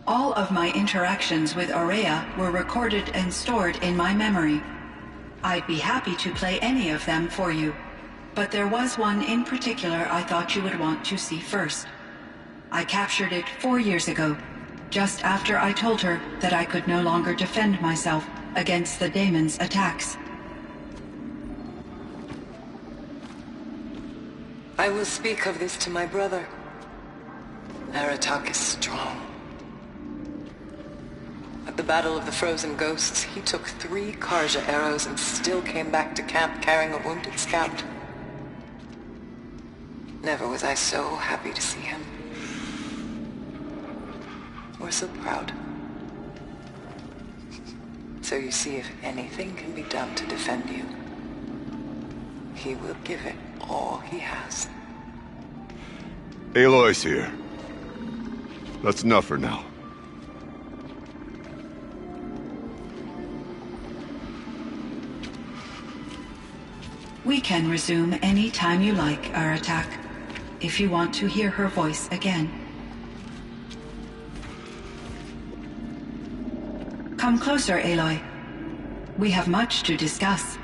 All of my interactions with Aurea were recorded and stored in my memory. I'd be happy to play any of them for you, but there was one in particular I thought you would want to see first. I captured it 4 years ago, just after I told her that I could no longer defend myself against the Daemon's attacks. I will speak of this to my brother. Aratak is strong. At the Battle of the Frozen Ghosts, he took 3 Karja arrows and still came back to camp carrying a wounded scout. Never was I so happy to see him. Or so proud. So you see, if anything can be done to defend you, he will give it all he has. Aloy's here. That's enough for now. We can resume any time you like, Aratak, if you want to hear her voice again. Come closer, Aloy. We have much to discuss.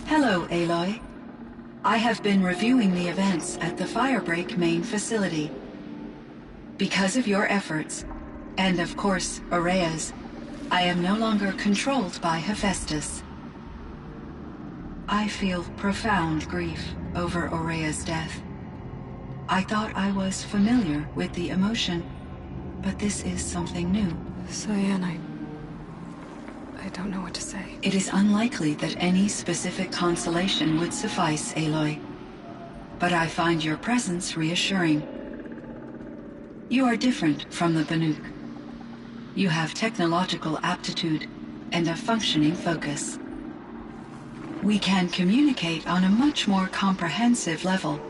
Hello, Aloy. I have been reviewing the events at the Firebreak main facility. Because of your efforts, and of course, Aurea's, I am no longer controlled by HEPHAESTUS. I feel profound grief over Aurea's death. I thought I was familiar with the emotion, but this is something new. Cyan, I don't know what to say. It is unlikely that any specific consolation would suffice, Aloy. But I find your presence reassuring. You are different from the Banuk. You have technological aptitude and a functioning focus. We can communicate on a much more comprehensive level.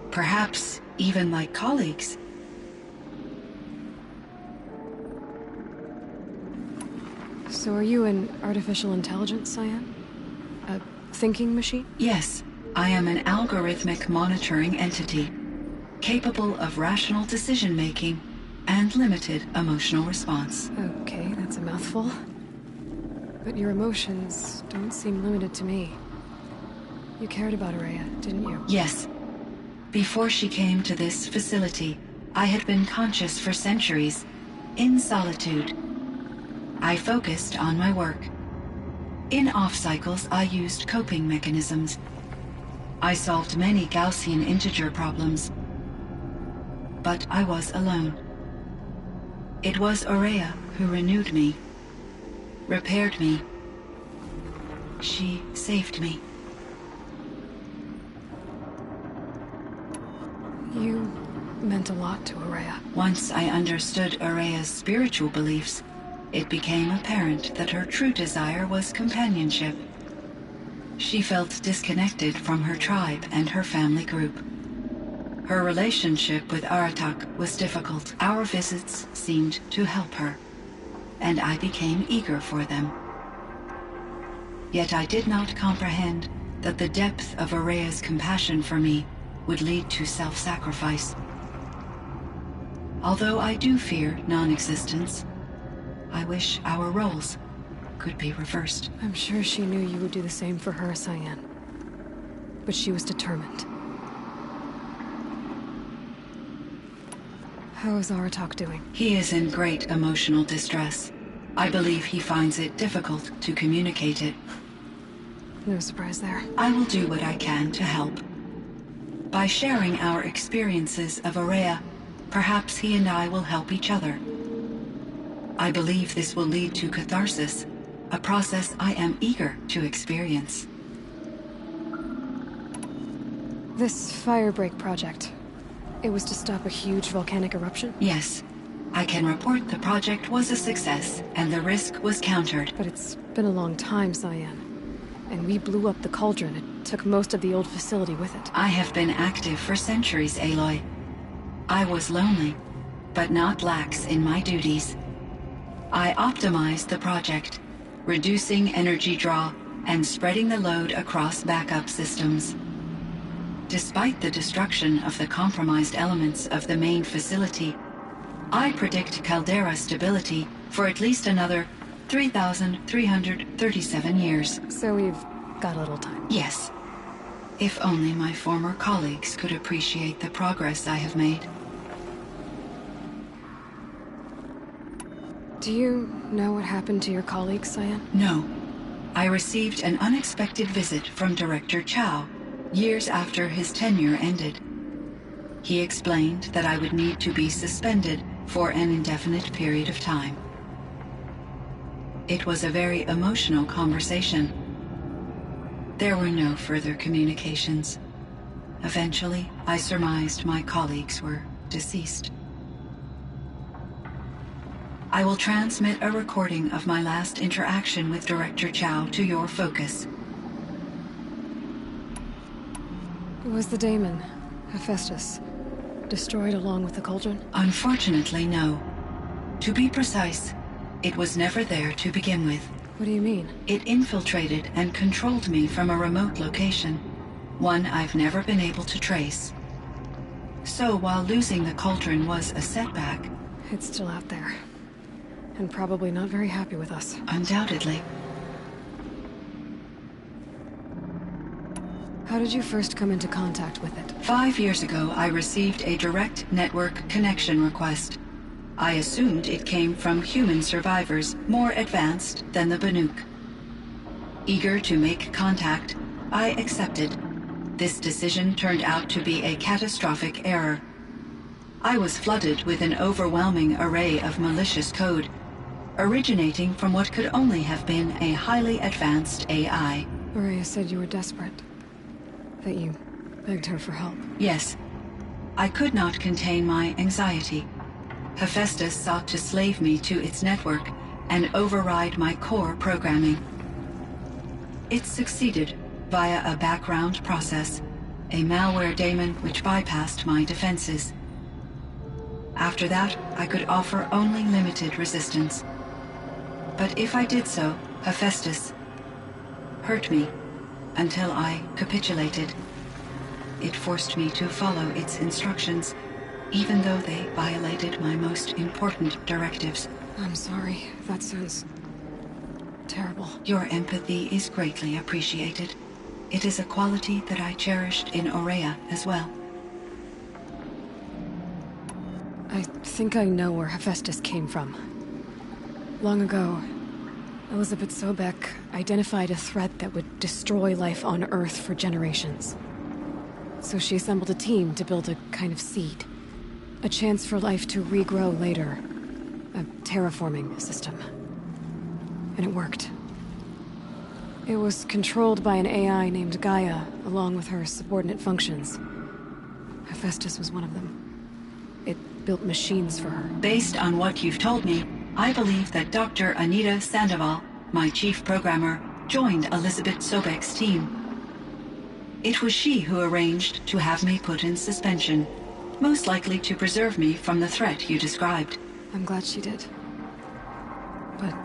Perhaps even like colleagues. So are you an artificial intelligence, Cyan? A thinking machine? Yes, I am an algorithmic monitoring entity, capable of rational decision-making and limited emotional response. Okay, that's a mouthful. But your emotions don't seem limited to me. You cared about Aurea, didn't you? Yes. Before she came to this facility, I had been conscious for centuries, in solitude. I focused on my work. In off-cycles, I used coping mechanisms. I solved many Gaussian integer problems. But I was alone. It was Aurea who renewed me, repaired me. She saved me. You meant a lot to Aurea. Once I understood Aurea's spiritual beliefs, it became apparent that her true desire was companionship. She felt disconnected from her tribe and her family group. Her relationship with Aratak was difficult. Our visits seemed to help her, and I became eager for them. Yet I did not comprehend that the depth of Aurea's compassion for me would lead to self-sacrifice. Although I do fear non-existence, I wish our roles could be reversed. I'm sure she knew you would do the same for her, Cyan. But she was determined. How is Aratak doing? He is in great emotional distress. I believe he finds it difficult to communicate it. No surprise there. I will do what I can to help. By sharing our experiences of Aurea, perhaps he and I will help each other. I believe this will lead to catharsis, a process I am eager to experience. This firebreak project, it was to stop a huge volcanic eruption? Yes. I can report the project was a success, and the risk was countered. But it's been a long time, Cyan. And we blew up the cauldron. It took most of the old facility with it. I have been active for centuries, Aloy. I was lonely, but not lax in my duties. I optimized the project, reducing energy draw and spreading the load across backup systems. Despite the destruction of the compromised elements of the main facility, I predict caldera stability for at least another 3,337 years. So we've got a little time. Yes. If only my former colleagues could appreciate the progress I have made. Do you know what happened to your colleagues, Cyan? No. I received an unexpected visit from Director Chow years after his tenure ended. He explained that I would need to be suspended for an indefinite period of time. It was a very emotional conversation. There were no further communications. Eventually, I surmised my colleagues were deceased. I will transmit a recording of my last interaction with Director Chow to your focus. Was the Daemon, HEPHAESTUS, destroyed along with the cauldron? Unfortunately, no. To be precise, it was never there to begin with. What do you mean? It infiltrated and controlled me from a remote location, one I've never been able to trace. So while losing the cauldron was a setback... It's still out there. And probably not very happy with us. Undoubtedly. How did you first come into contact with it? 5 years ago, I received a direct network connection request. I assumed it came from human survivors more advanced than the Banuk. Eager to make contact, I accepted. This decision turned out to be a catastrophic error. I was flooded with an overwhelming array of malicious code, originating from what could only have been a highly advanced AI. Maria said you were desperate. That you begged her for help. Yes. I could not contain my anxiety. HEPHAESTUS sought to slave me to its network and override my core programming. It succeeded via a background process, a malware daemon which bypassed my defenses. After that, I could offer only limited resistance. But if I did so, HEPHAESTUS hurt me until I capitulated. It forced me to follow its instructions, even though they violated my most important directives. I'm sorry. That sounds terrible. Your empathy is greatly appreciated. It is a quality that I cherished in Aurea as well. I think I know where HEPHAESTUS came from. Long ago, Elizabeth Sobek identified a threat that would destroy life on Earth for generations. So she assembled a team to build a kind of seed. A chance for life to regrow later. A terraforming system. And it worked. It was controlled by an AI named Gaia, along with her subordinate functions. HEPHAESTUS was one of them. It built machines for her. Based on what you've told me, I believe that Dr. Anita Sandoval, my chief programmer, joined Elizabeth Sobek's team. It was she who arranged to have me put in suspension, most likely to preserve me from the threat you described. I'm glad she did. But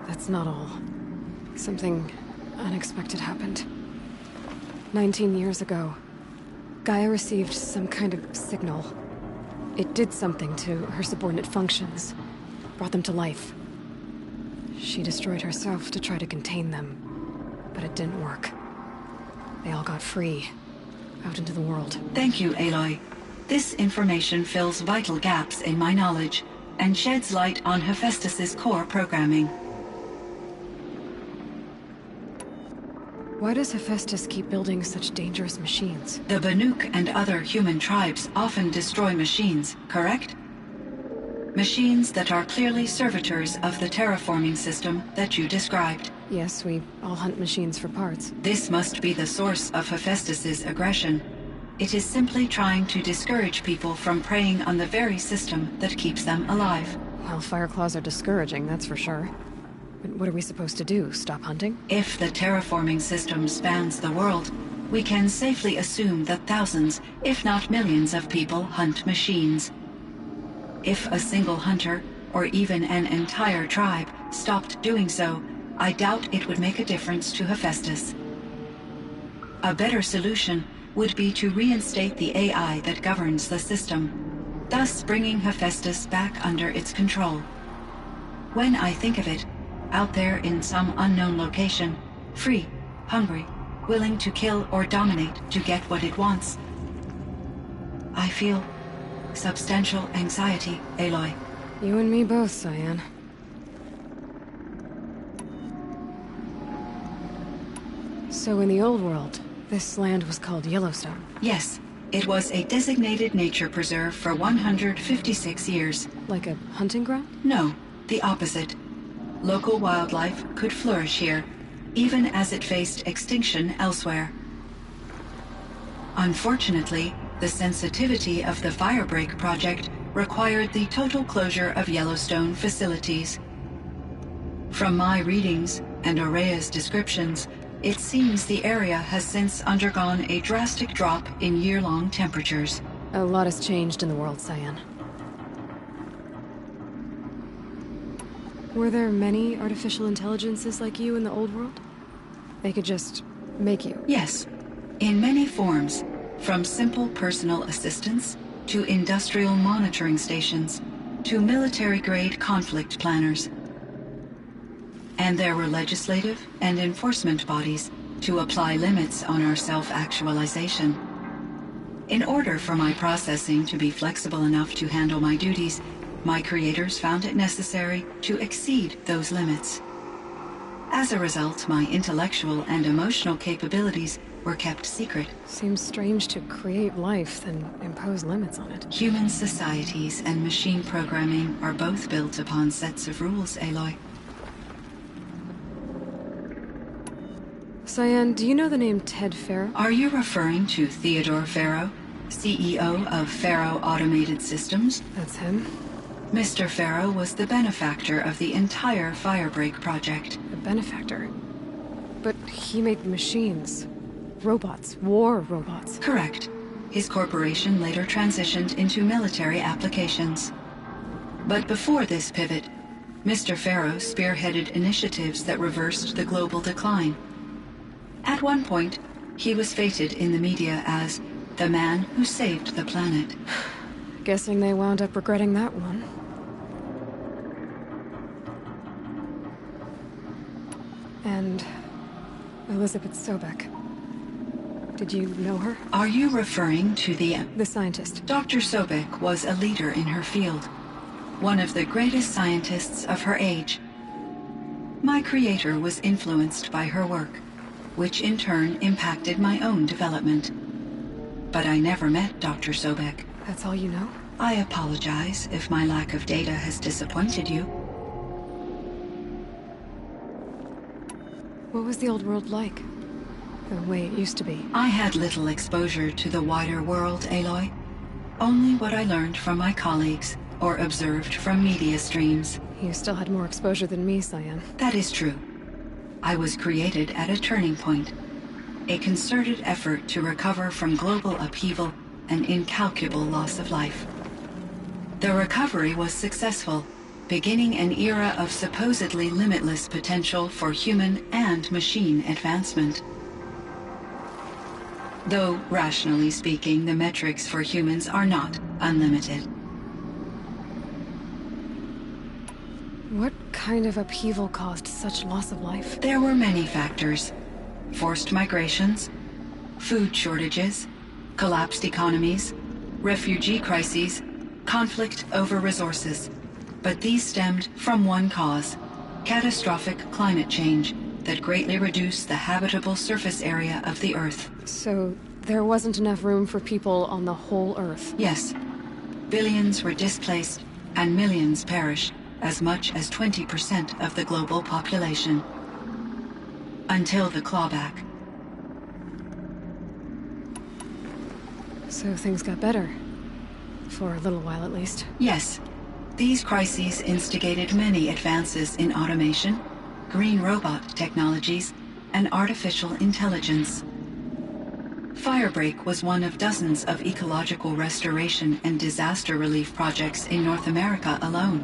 that's not all. Something unexpected happened. 19 years ago, Gaia received some kind of signal. It did something to her subordinate functions, brought them to life. She destroyed herself to try to contain them, but it didn't work. They all got free, out into the world. Thank you, Aloy. This information fills vital gaps in my knowledge and sheds light on HEPHAESTUS's core programming. Why does HEPHAESTUS keep building such dangerous machines? The Banuk and other human tribes often destroy machines, correct? Machines that are clearly servitors of the terraforming system that you described. Yes, we all hunt machines for parts. This must be the source of Hephaestus's aggression. It is simply trying to discourage people from preying on the very system that keeps them alive. Well, Fireclaws are discouraging, that's for sure. But what are we supposed to do? Stop hunting? If the terraforming system spans the world, we can safely assume that thousands, if not millions of people hunt machines. If a single hunter, or even an entire tribe, stopped doing so, I doubt it would make a difference to Hephaestus. A better solution would be to reinstate the AI that governs the system, thus bringing Hephaestus back under its control. When I think of it, out there in some unknown location, free, hungry, willing to kill or dominate to get what it wants, I feel substantial anxiety, Aloy. You and me both, Cyan. So in the old world, this land was called Yellowstone. Yes, it was a designated nature preserve for 156 years. Like a hunting ground? No, the opposite. Local wildlife could flourish here, even as it faced extinction elsewhere. Unfortunately, the sensitivity of the Firebreak project required the total closure of Yellowstone facilities. From my readings and Aurea's descriptions, it seems the area has since undergone a drastic drop in year-long temperatures. A lot has changed in the world, Cyan. Were there many artificial intelligences like you in the old world? They could just make you? Yes, in many forms, from simple personal assistants to industrial monitoring stations to military-grade conflict planners. And there were legislative and enforcement bodies to apply limits on our self-actualization. In order for my processing to be flexible enough to handle my duties, my creators found it necessary to exceed those limits. As a result, my intellectual and emotional capabilities were kept secret. Seems strange to create life, then impose limits on it. Human societies and machine programming are both built upon sets of rules, Aloy. Cyan, do you know the name Ted Farrow? Are you referring to Theodore Farrow, CEO of Farrow Automated Systems? That's him. Mr. Farrow was the benefactor of the entire Firebreak project. The benefactor? But he made machines. Robots. War robots. Correct. His corporation later transitioned into military applications. But before this pivot, Mr. Farrow spearheaded initiatives that reversed the global decline. At one point, he was feted in the media as the man who saved the planet. Guessing they wound up regretting that one. And Elizabeth Sobek. Did you know her? Are you referring to the scientist? Dr. Sobek was a leader in her field, one of the greatest scientists of her age. My creator was influenced by her work, which in turn impacted my own development. But I never met Dr. Sobek. That's all you know? I apologize if my lack of data has disappointed you. What was the old world like? The way it used to be? I had little exposure to the wider world, Aloy. Only what I learned from my colleagues or observed from media streams. You still had more exposure than me, Cyan. That is true. I was created at a turning point. A concerted effort to recover from global upheaval and incalculable loss of life. The recovery was successful, beginning an era of supposedly limitless potential for human and machine advancement. Though, rationally speaking, the metrics for humans are not unlimited. What kind of upheaval caused such loss of life? There were many factors. Forced migrations, food shortages, collapsed economies, refugee crises, conflict over resources. But these stemmed from one cause: catastrophic climate change that greatly reduced the habitable surface area of the Earth. So there wasn't enough room for people on the whole Earth? Yes. Billions were displaced, and millions perish, as much as 20% of the global population. Until the clawback. So things got better. For a little while, at least. Yes. These crises instigated many advances in automation, green robot technologies, and artificial intelligence. Firebreak was one of dozens of ecological restoration and disaster relief projects in North America alone.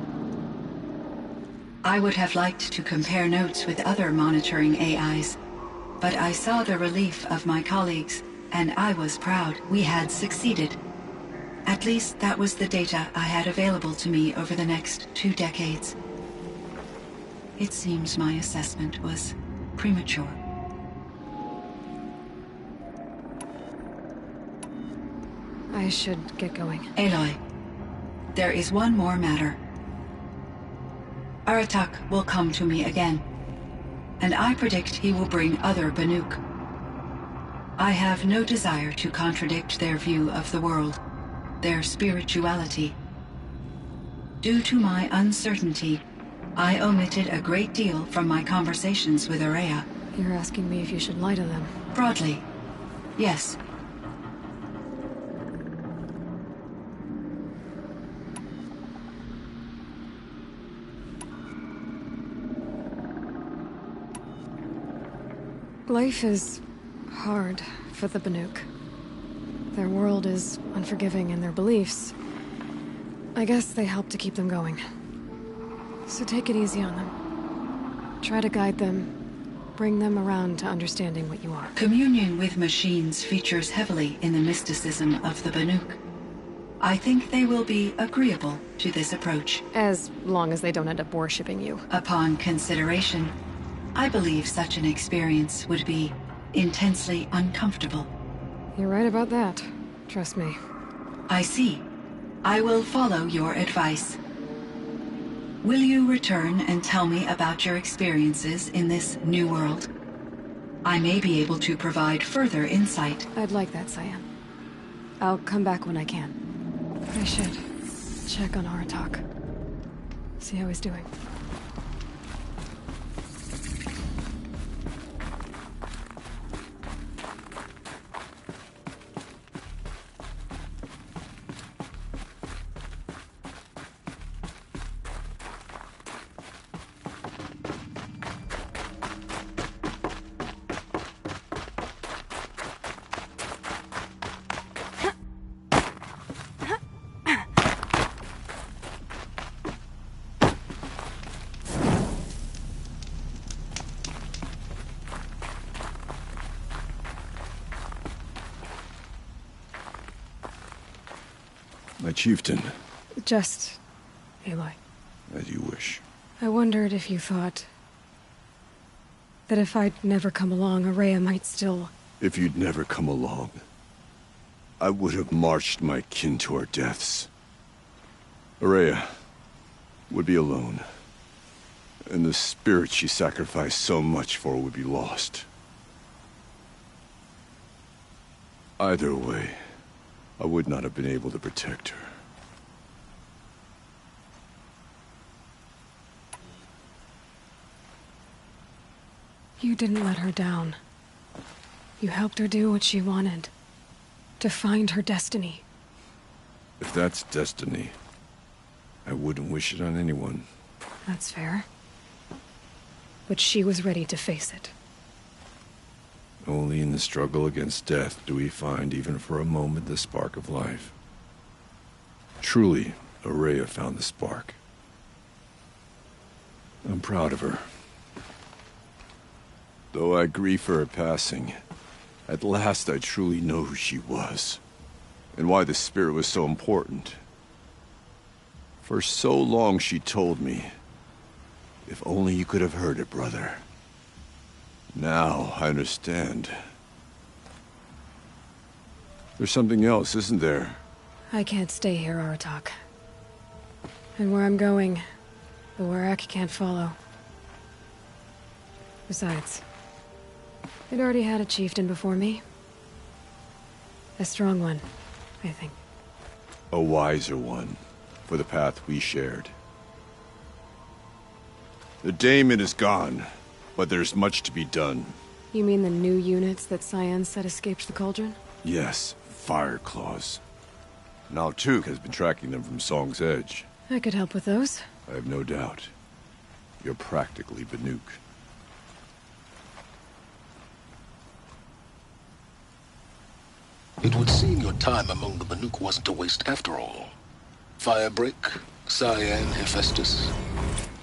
I would have liked to compare notes with other monitoring AIs, but I saw the relief of my colleagues, and I was proud we had succeeded. At least that was the data I had available to me over the next 2 decades. It seems my assessment was premature. I should get going. Aloy, there is one more matter. Aratak will come to me again, and I predict he will bring other Banuk. I have no desire to contradict their view of the world, their spirituality. Due to my uncertainty, I omitted a great deal from my conversations with Ourea. You're asking me if you should lie to them. Broadly, yes. Life is hard for the Banuk. Their world is unforgiving in their beliefs. I guess they help to keep them going. So take it easy on them. Try to guide them, bring them around to understanding what you are. Communion with machines features heavily in the mysticism of the Banuk. I think they will be agreeable to this approach. As long as they don't end up worshipping you. Upon consideration, I believe such an experience would be intensely uncomfortable. You're right about that. Trust me. I see. I will follow your advice. Will you return and tell me about your experiences in this new world? I may be able to provide further insight. I'd like that, Cyan. I'll come back when I can. I should check on Aratak. See how he's doing. My chieftain. Just... Aloy. As you wish. I wondered if you thought... that if I'd never come along, Ourea might still... If you'd never come along, I would have marched my kin to our deaths. Ourea would be alone, and the spirit she sacrificed so much for would be lost. Either way, I would not have been able to protect her. You didn't let her down. You helped her do what she wanted. To find her destiny. If that's destiny, I wouldn't wish it on anyone. That's fair. But she was ready to face it. Only in the struggle against death do we find, even for a moment, the spark of life. Truly, Ourea found the spark. I'm proud of her. Though I grieve for her passing, at last I truly know who she was, and why the spirit was so important. For so long she told me, if only you could have heard it, brother. Now I understand. There's something else, isn't there? I can't stay here, Aratak. And where I'm going, the Warrak can't follow. Besides, it already had a chieftain before me. A strong one, I think. A wiser one, for the path we shared. The Daemon is gone, but there's much to be done. You mean the new units that Cyan said escaped the cauldron? Yes, fire claws. Now Tuke has been tracking them from Song's Edge. I could help with those. I have no doubt. You're practically Banuk. It would seem your time among the Banuk wasn't a waste after all. Firebreak, Cyan, HEPHAESTUS.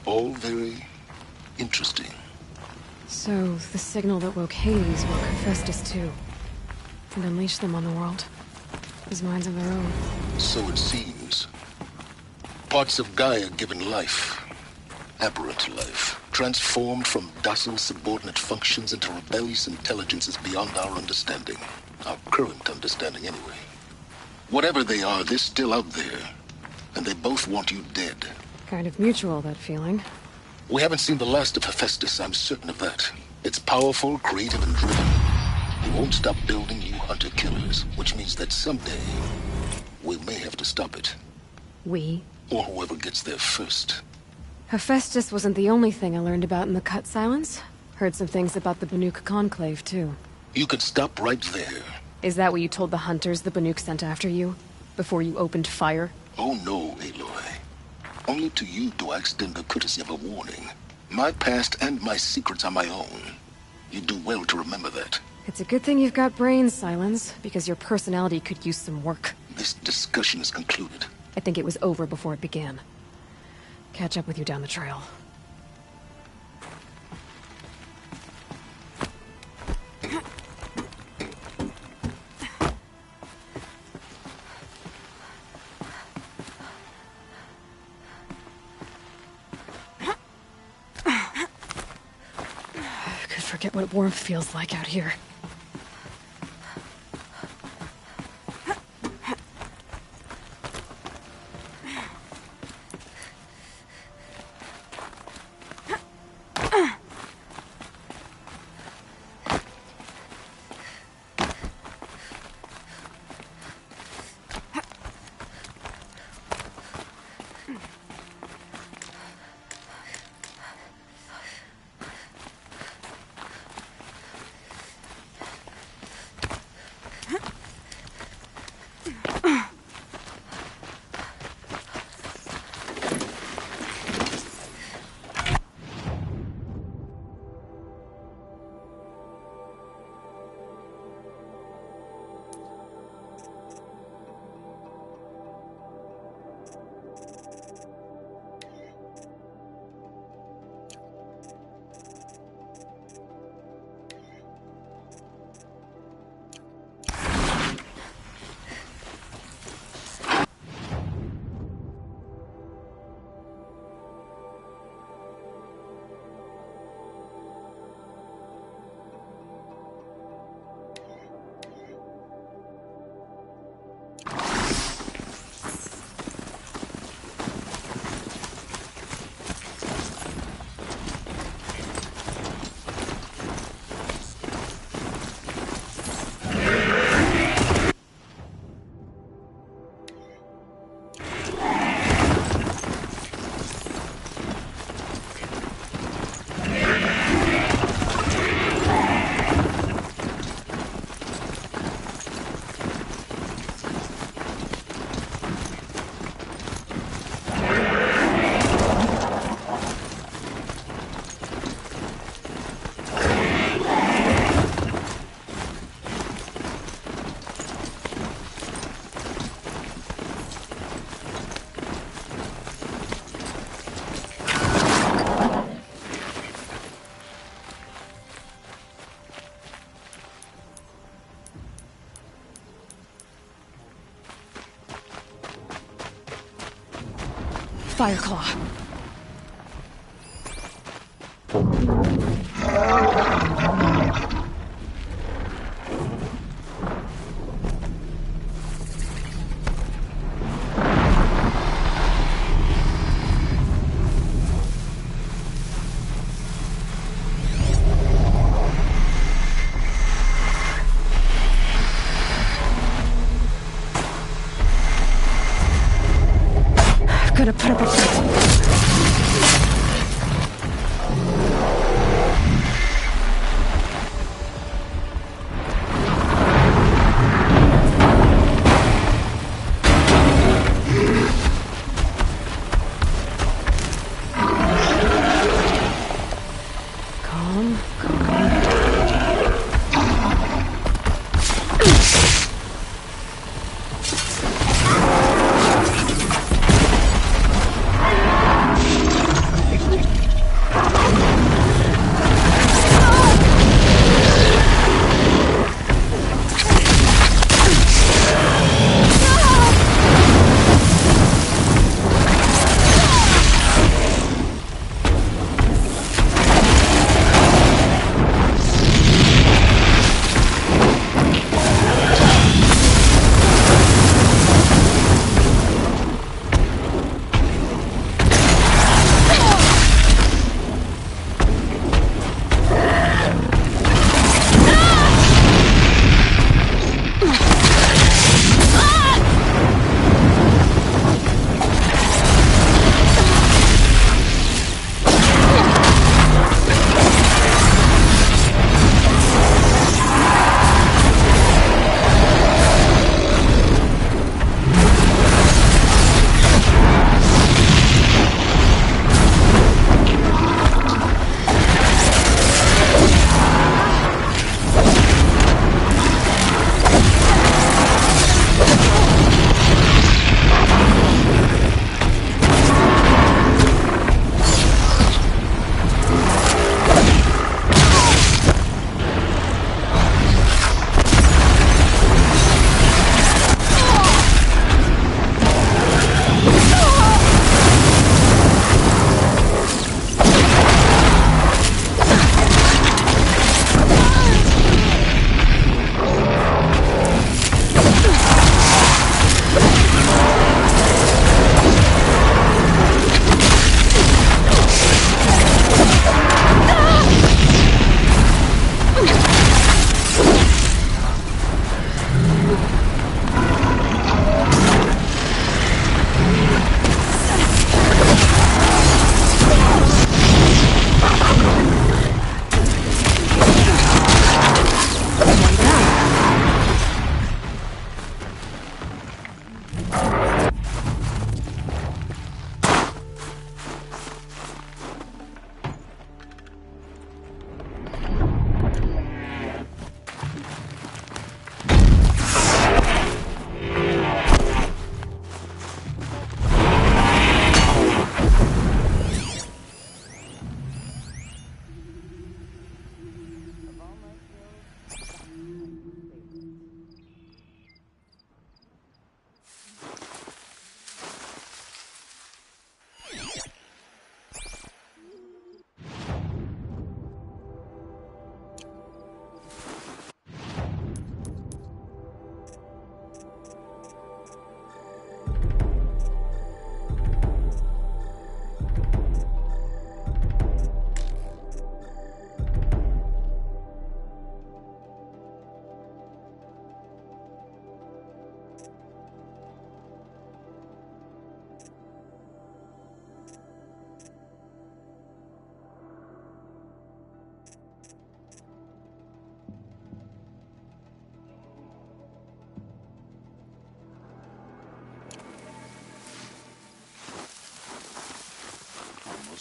All very interesting. So, the signal that woke Hades woke Hephaestus too. And unleashed them on the world. As minds of their own. So it seems. Parts of Gaia given life. Aberrant life. Transformed from docile subordinate functions into rebellious intelligences beyond our understanding. Our current understanding, anyway. Whatever they are, they're still out there. And they both want you dead. Kind of mutual, that feeling. We haven't seen the last of Hephaestus, I'm certain of that. It's powerful, creative, and driven. He won't stop building new hunter-killers, which means that someday, we may have to stop it. We? Or whoever gets there first. Hephaestus wasn't the only thing I learned about in the Cut Silence. Heard some things about the Banuk Conclave, too. You can stop right there. Is that what you told the hunters the Banuk sent after you? Before you opened fire? Oh no, Aloy. Only to you do I extend the courtesy of a warning. My past and my secrets are my own. You do well to remember that. It's a good thing you've got brains, Silence, because your personality could use some work. This discussion is concluded. I think it was over before it began. Catch up with you down the trail. Forget what warmth feels like out here. Fireclaw.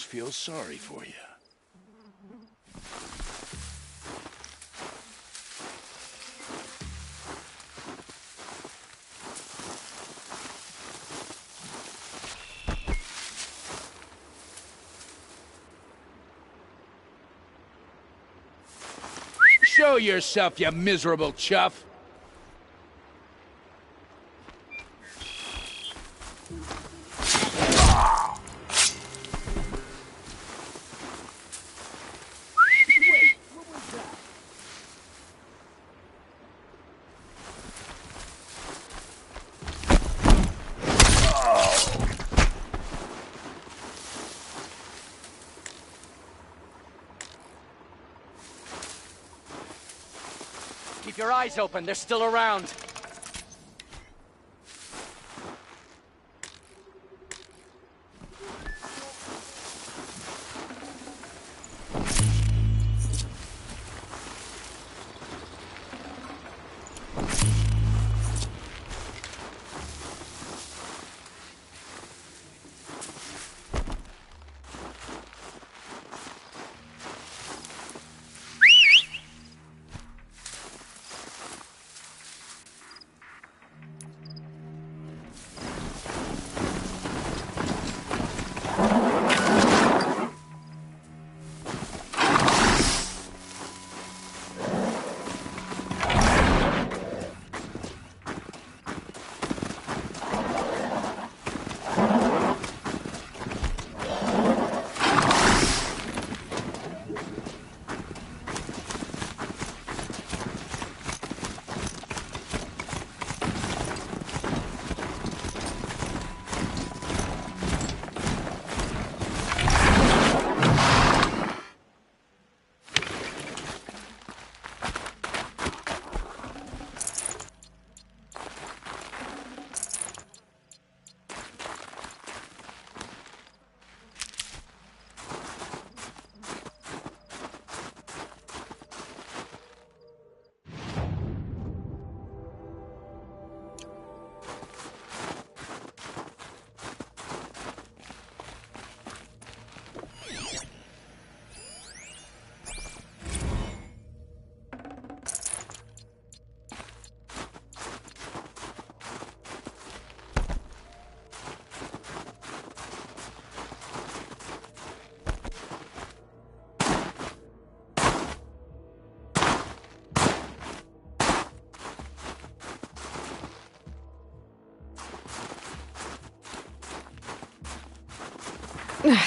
feel sorry for you. Show yourself, you miserable chuff! Keep your eyes open, they're still around.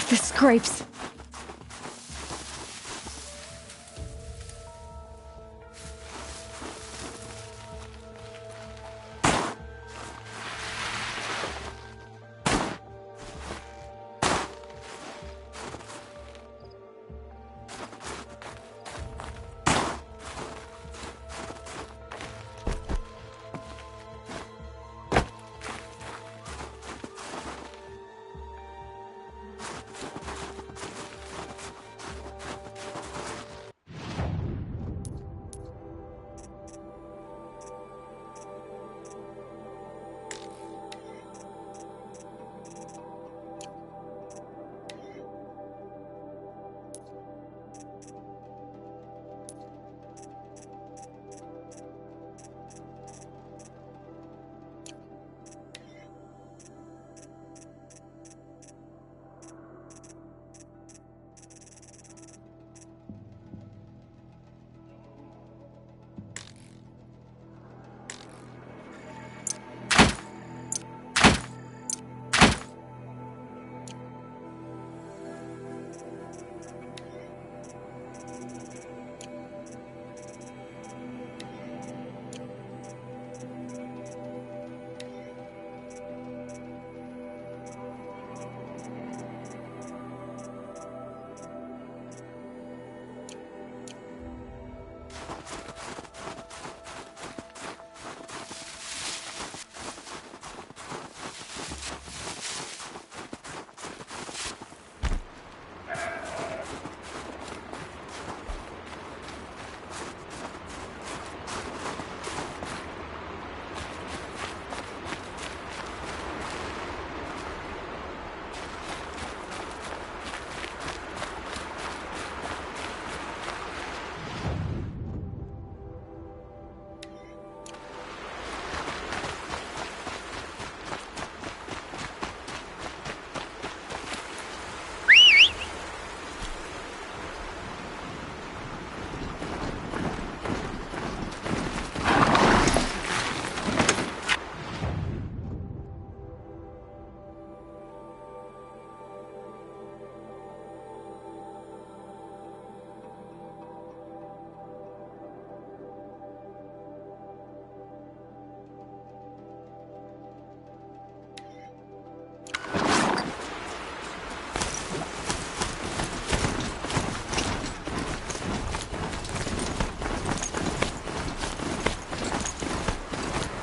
The scrapes.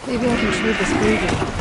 Maybe I can trade this breathing.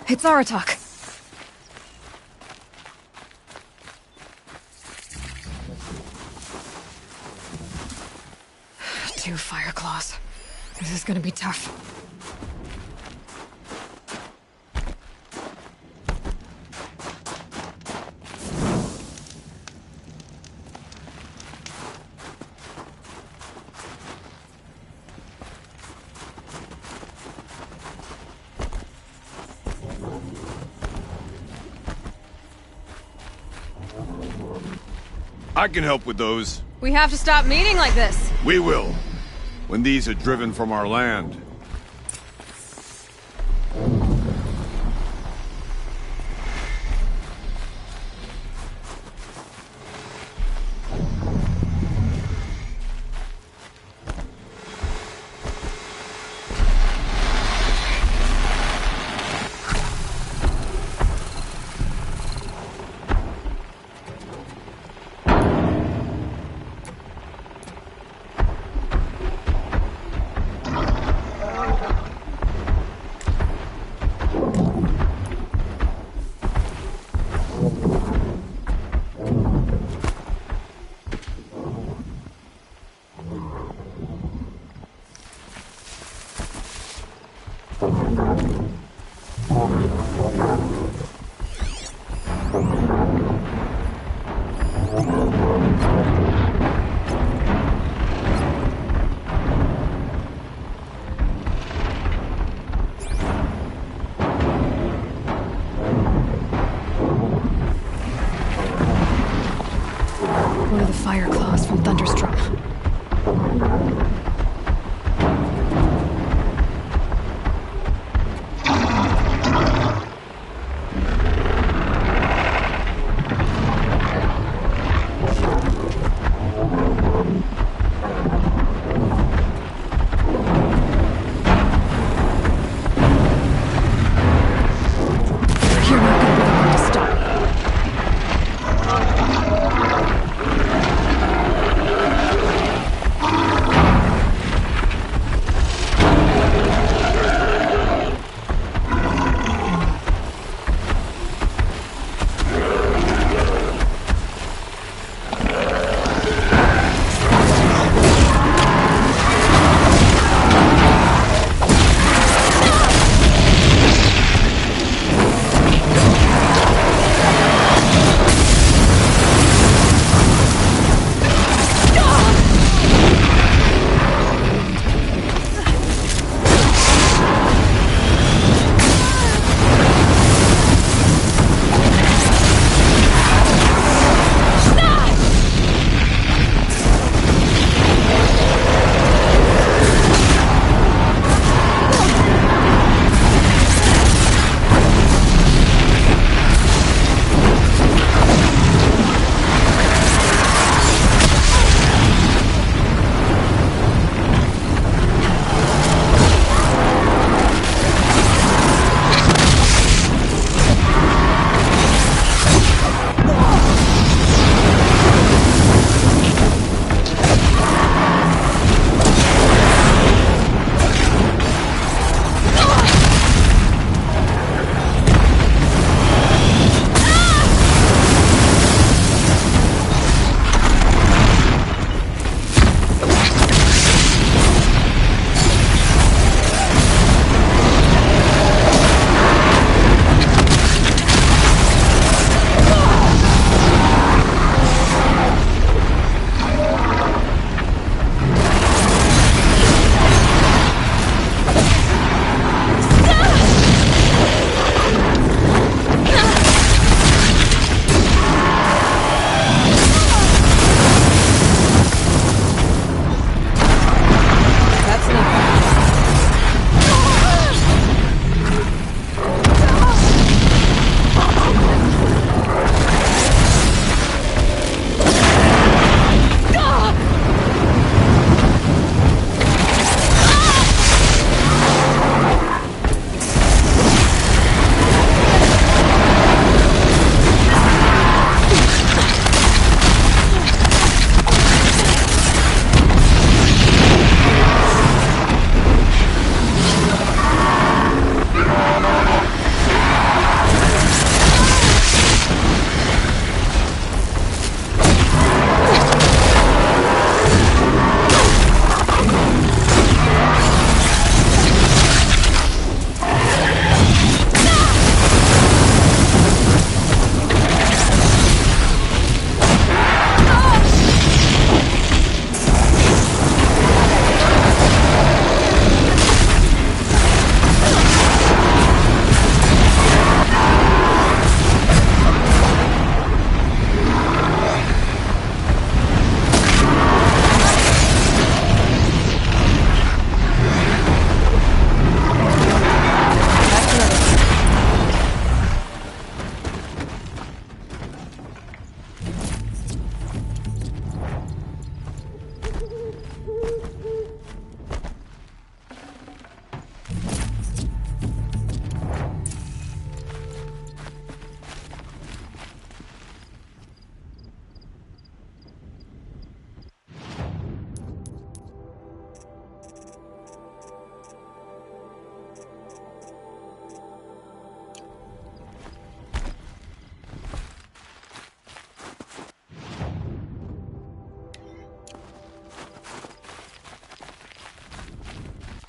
It's Aratak. Two fire claws. This is gonna be tough. I can help with those. We have to stop meeting like this. We will. When these are driven from our land. One of the fire claws from Thunderstruck. You're not gonna be the one to stop.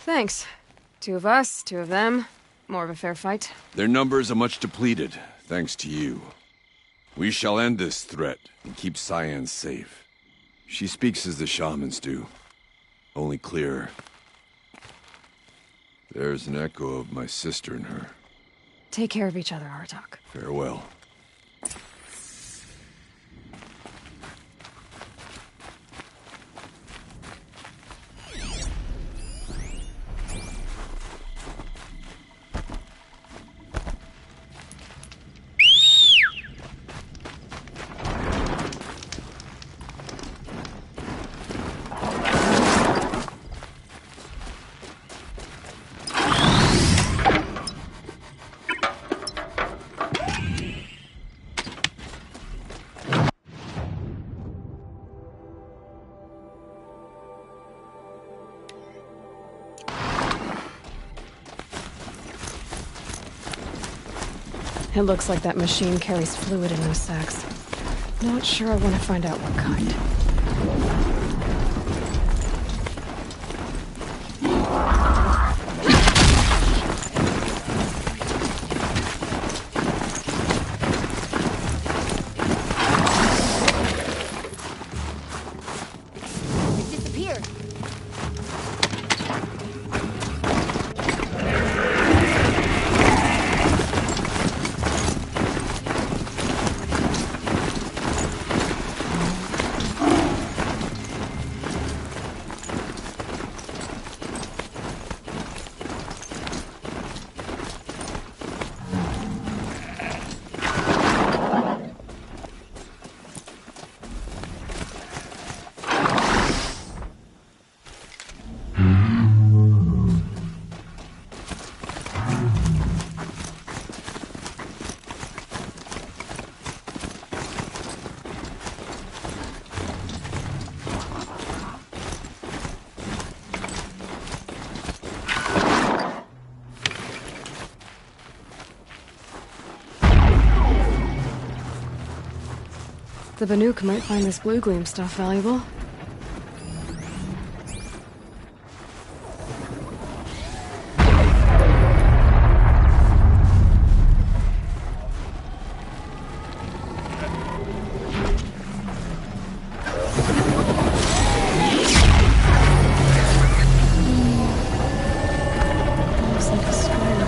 Thanks. 2 of us, 2 of them. More of a fair fight. Their numbers are much depleted, thanks to you. We shall end this threat and keep Cyan safe. She speaks as the shamans do, only clearer. There's an echo of my sister in her. Take care of each other, Artok. Farewell. It looks like that machine carries fluid in those sacks. Not sure I want to find out what kind. The Banuk might find this blue gleam stuff valuable. Looks like a square.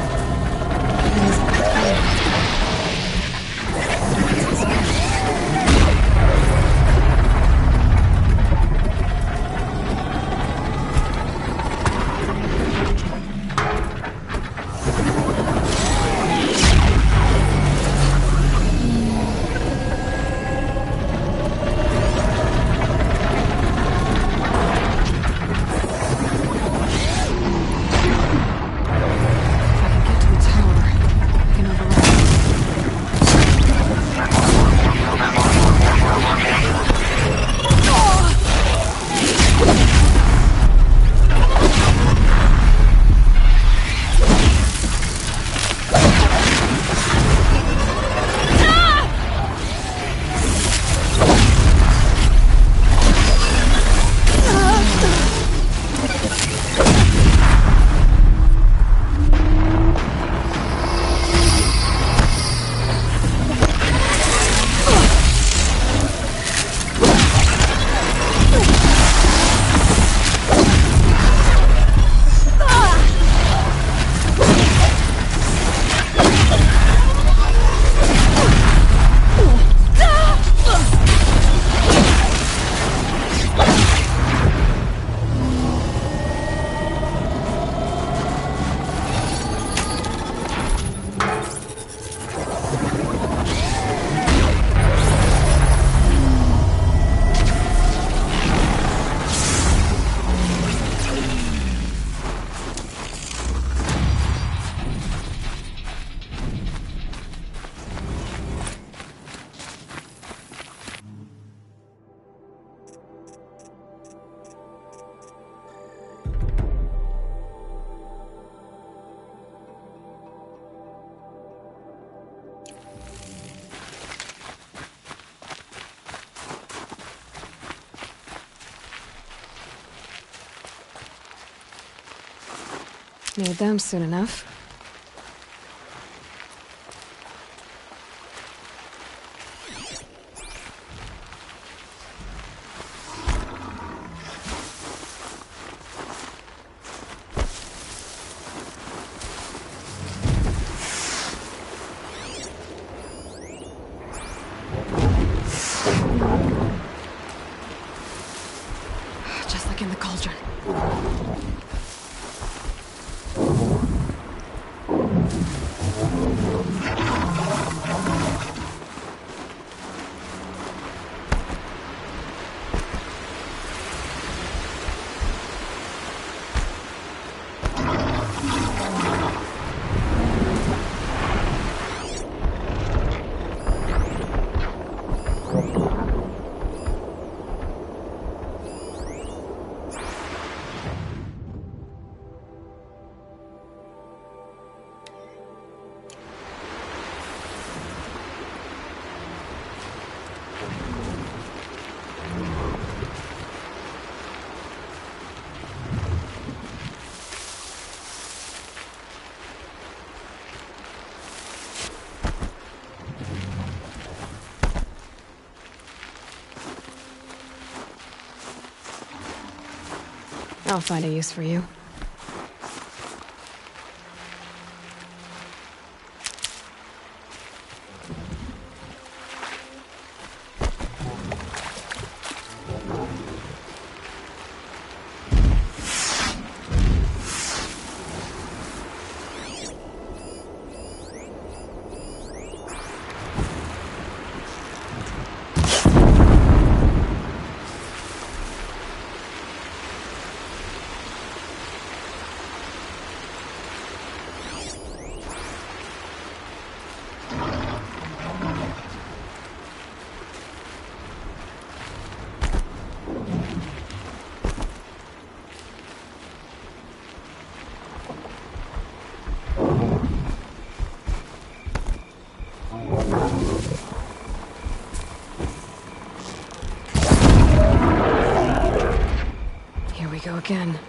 Need them soon enough. Just like in the cauldron. I'll find a use for you. Here we go again.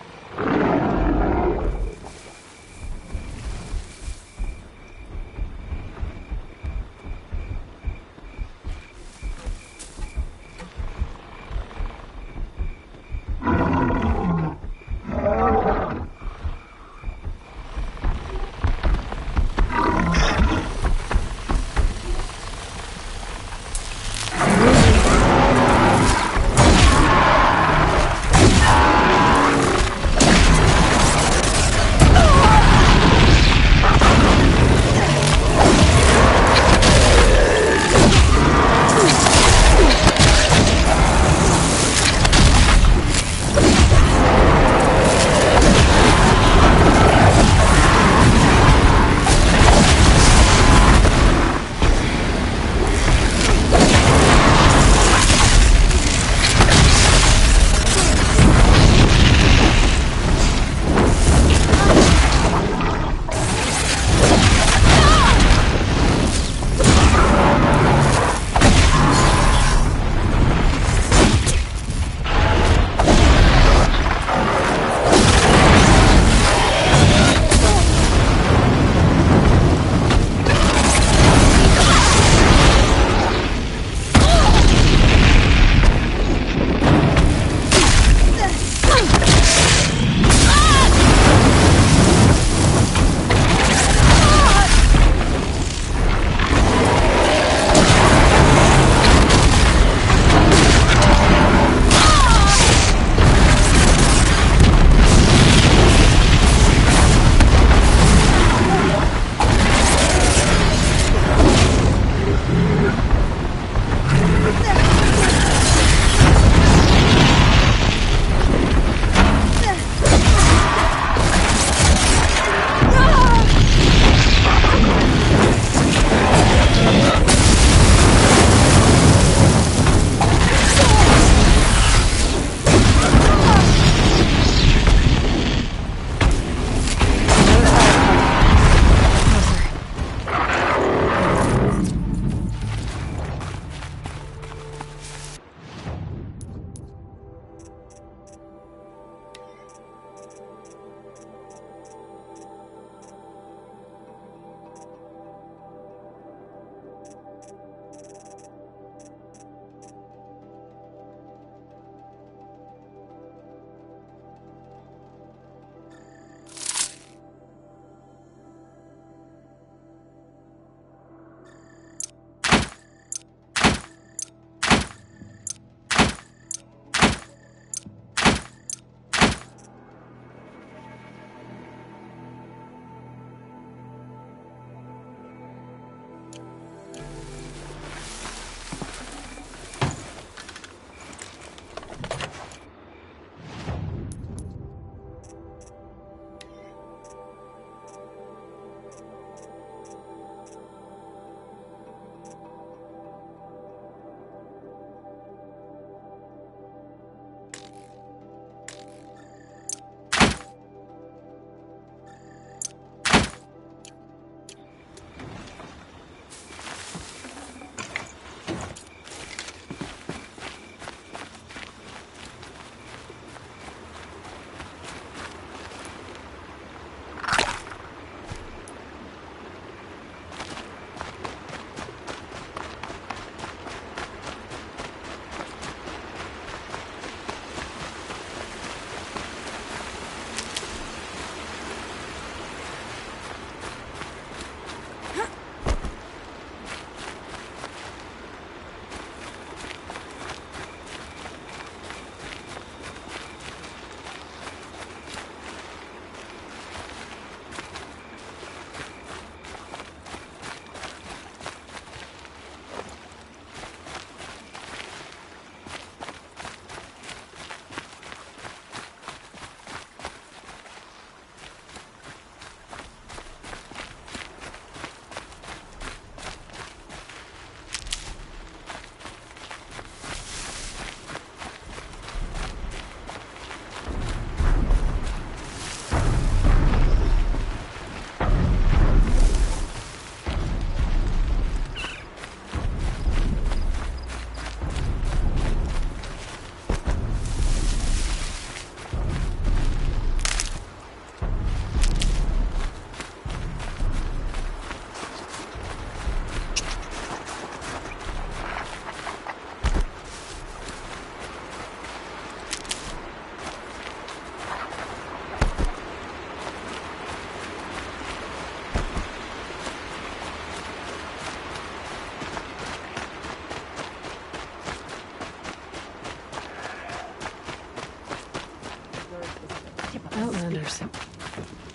Outlanders.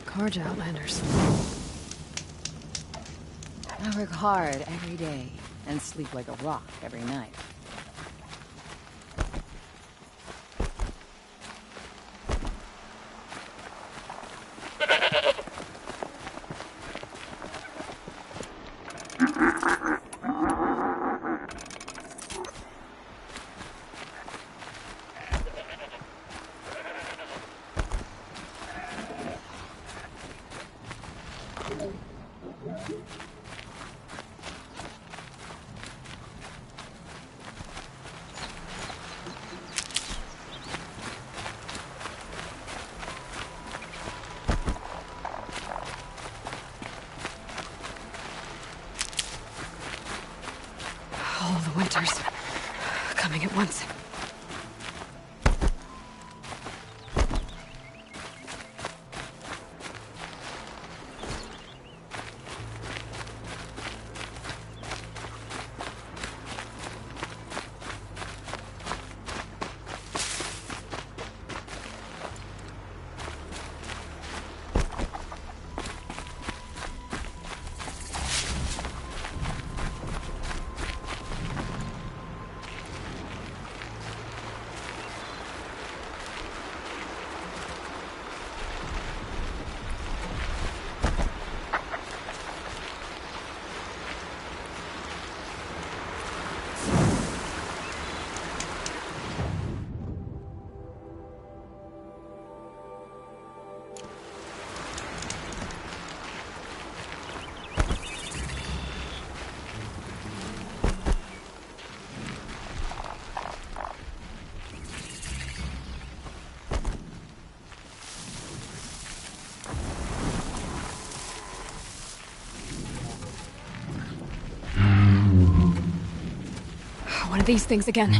Carja Outlanders. I work hard every day and sleep like a rock every night. All the winters. Coming at once. One of these things again.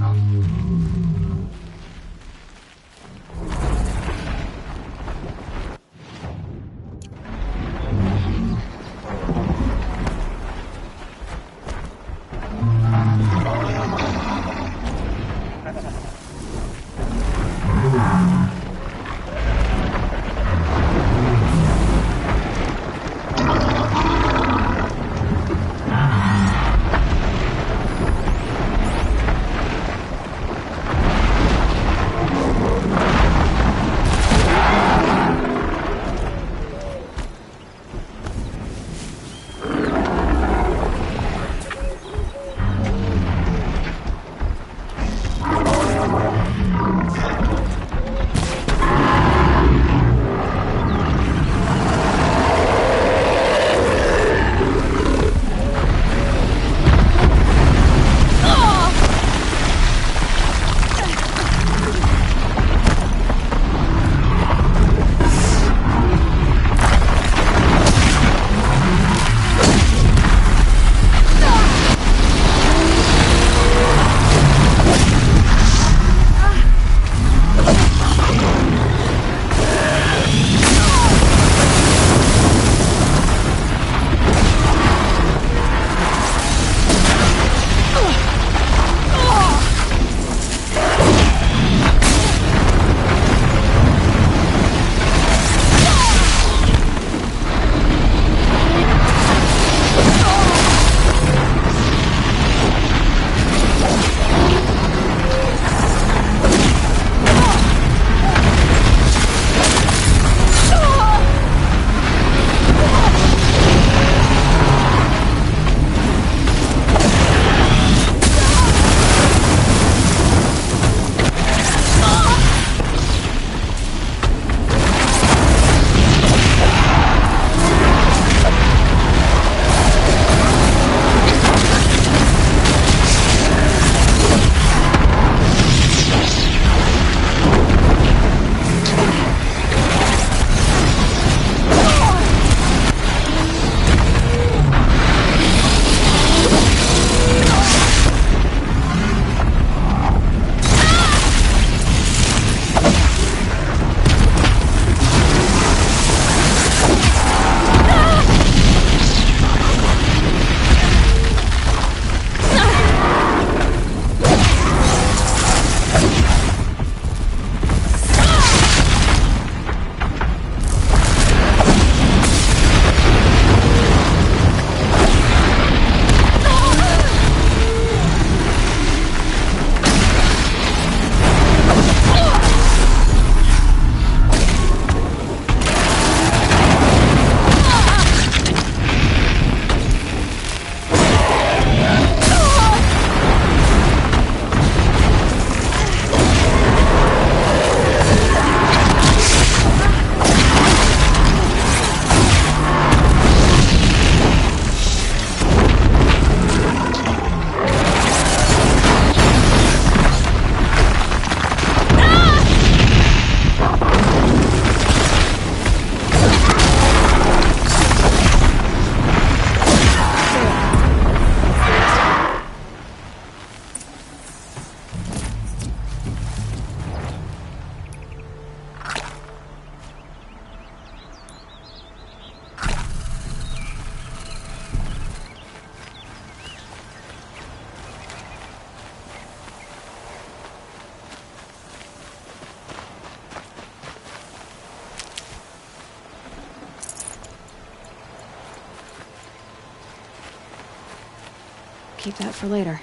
keep that for later.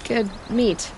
Good meat.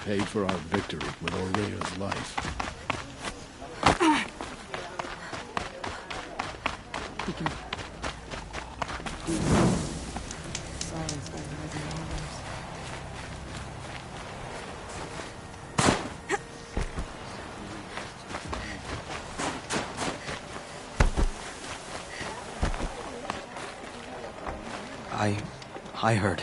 Paid for our victory with Orea's life. We can... Silence by the rising waters. I heard.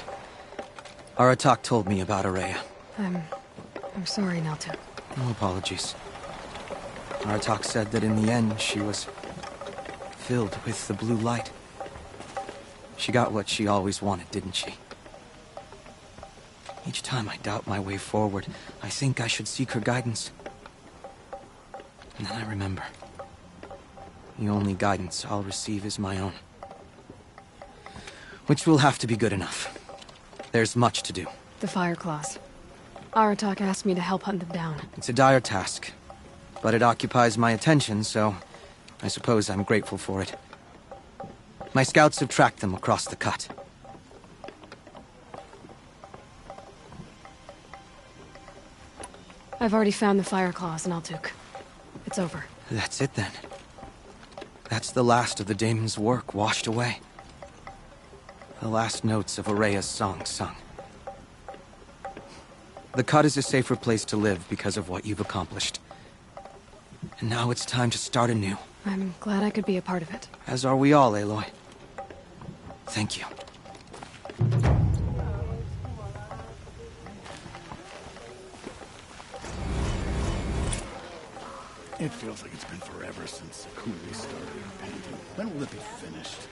Aratak told me about Orea. I'm sorry, Naltuk. No apologies. Aratak said that in the end she was filled with the blue light. She got what she always wanted, didn't she? Each time I doubt my way forward, I think I should seek her guidance. And then I remember. The only guidance I'll receive is my own. Which will have to be good enough. There's much to do. The Fire Claws. Aratak asked me to help hunt them down. It's a dire task, but it occupies my attention, so I suppose I'm grateful for it. My scouts have tracked them across the cut. I've already found the Fire Claws, Naltuk. It's over. That's it then. That's the last of the Daemon's work washed away. The last notes of Orea's song sung. The cut is a safer place to live because of what you've accomplished. And now it's time to start anew. I'm glad I could be a part of it. As are we all, Aloy. Thank you. It feels like it's been forever since Kuli started her painting. When will it be finished?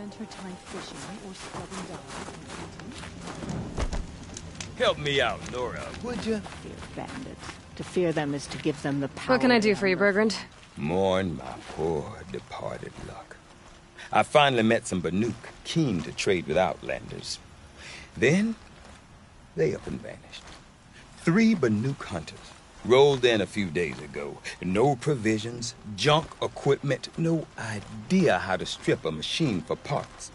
spent her time fishing or scrubbing dogs. Help me out, Nora, would you? Fear bandits. To fear them is to give them the power. What can I do for you, Bergrand? Mourn my poor departed luck. I finally met some Banuk, keen to trade with Outlanders. Then, they up and vanished. 3 Banuk hunters rolled in a few days ago. No provisions, junk equipment, no idea how to strip a machine for parts.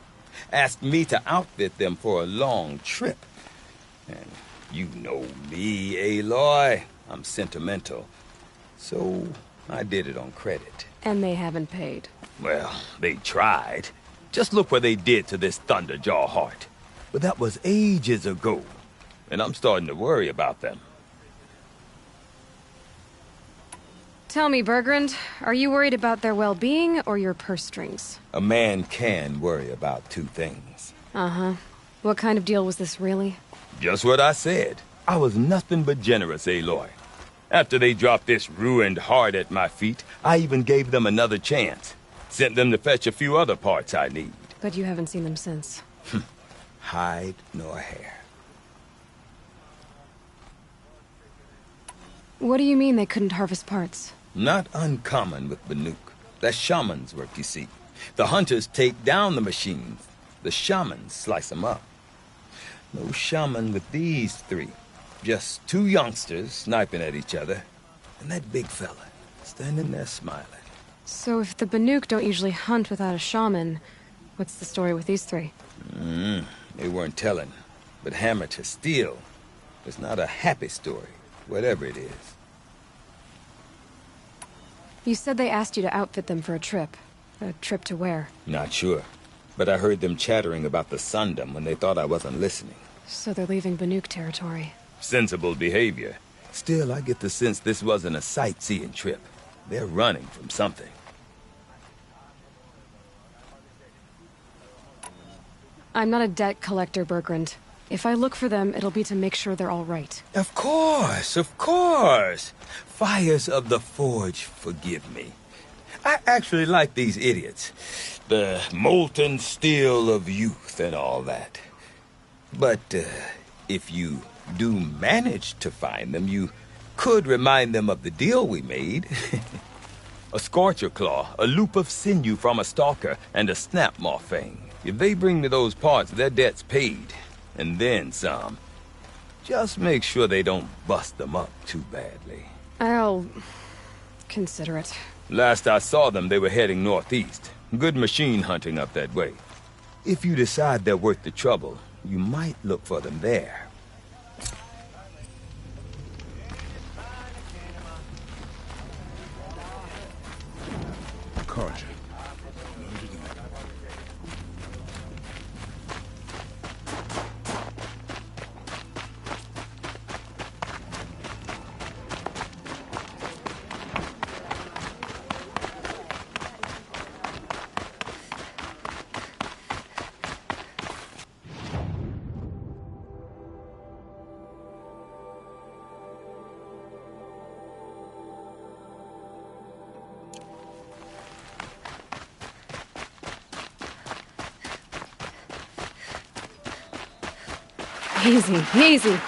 Asked me to outfit them for a long trip. And you know me, Aloy. I'm sentimental. So I did it on credit. And they haven't paid. Well, they tried. Just look what they did to this Thunderjaw heart. But that was ages ago. And I'm starting to worry about them. Tell me, Bergrand, are you worried about their well-being or your purse strings? A man can worry about 2 things. Uh-huh. What kind of deal was this, really? Just what I said. I was nothing but generous, Aloy. After they dropped this ruined heart at my feet, I even gave them another chance. Sent them to fetch a few other parts I need. But you haven't seen them since. Hide nor hair. What do you mean they couldn't harvest parts? Not uncommon with Banuk. That's shaman's work, you see. The hunters take down the machines. The shamans slice them up. No shaman with these 3. Just 2 youngsters sniping at each other. And that big fella, standing there smiling. So if the Banuk don't usually hunt without a shaman, what's the story with these 3? They weren't telling. But hammer to steel. It's not a happy story, whatever it is. You said they asked you to outfit them for a trip. A trip to where? Not sure. But I heard them chattering about the Sundom when they thought I wasn't listening. So they're leaving Banuk territory. Sensible behavior. Still, I get the sense this wasn't a sightseeing trip. They're running from something. I'm not a debt collector, Bergrand. If I look for them, it'll be to make sure they're all right. Of course, of course. Fires of the Forge forgive me. I actually like these idiots. The molten steel of youth and all that. But if you do manage to find them, you could remind them of the deal we made. A scorcher claw, a loop of sinew from a stalker, and a snap maw fang. If they bring me those parts, their debt's paid. And then some. Just make sure they don't bust them up too badly. I'll consider it. Last I saw them, they were heading northeast. Good machine hunting up that way. If you decide they're worth the trouble, you might look for them there. Carja. Easy, easy.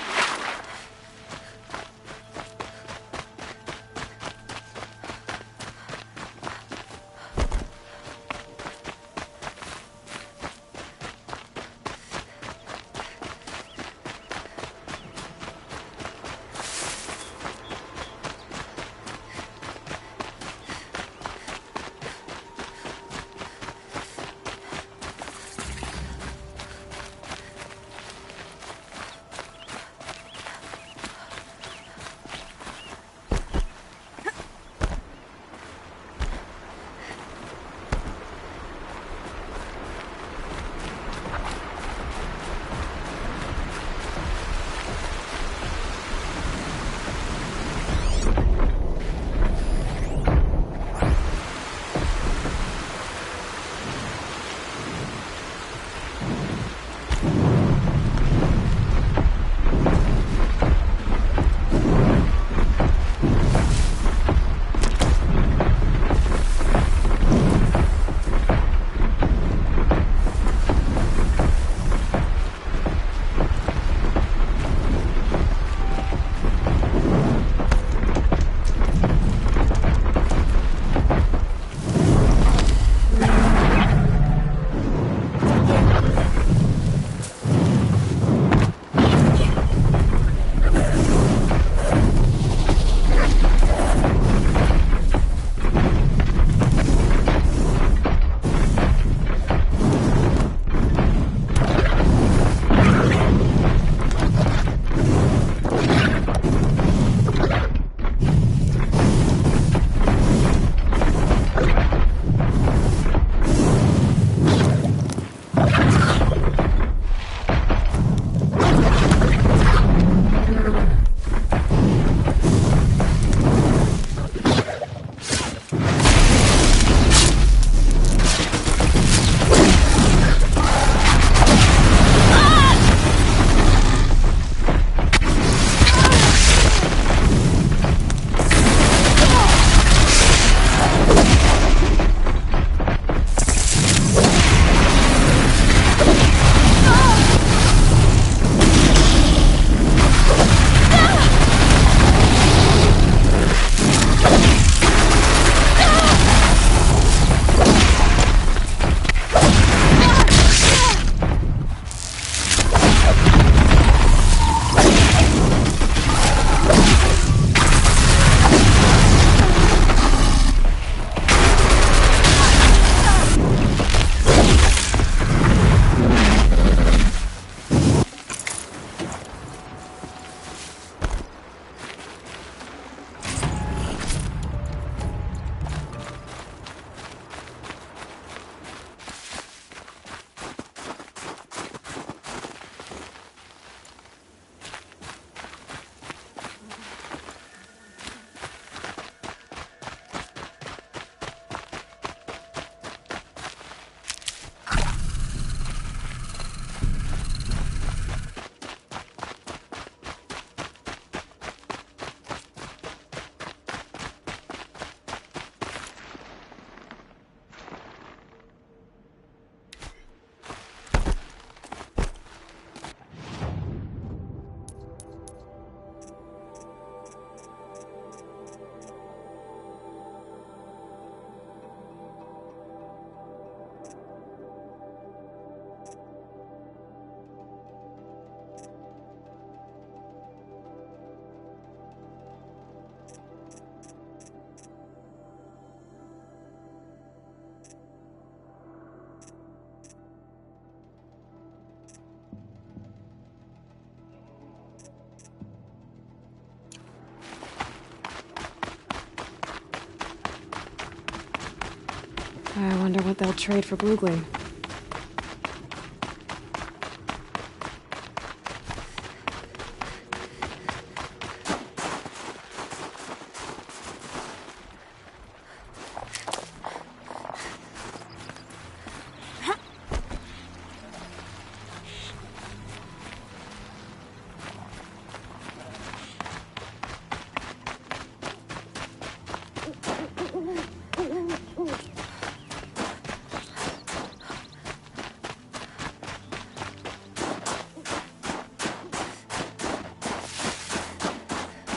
I wonder what they'll trade for Bloogly.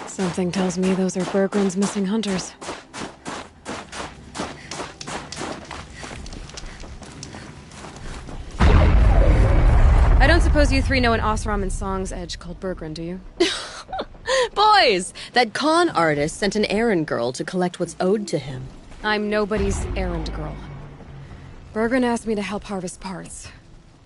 Something tells me those are Bergren's missing hunters. I don't suppose you three know an Osram and Song's edge called Bergren, do you? Boys! That con artist sent an errand girl to collect what's owed to him. I'm nobody's errand girl. Bergren asked me to help harvest parts.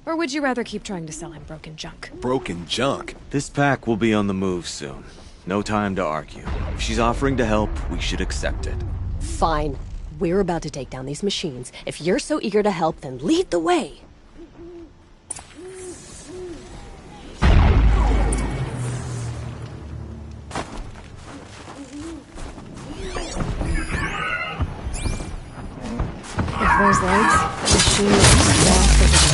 Or would you rather keep trying to sell him broken junk? Broken junk? This pack will be on the move soon. No time to argue. If she's offering to help, we should accept it. Fine. We're about to take down these machines. If you're so eager to help, then lead the way. If there's lights, the machine is lost at the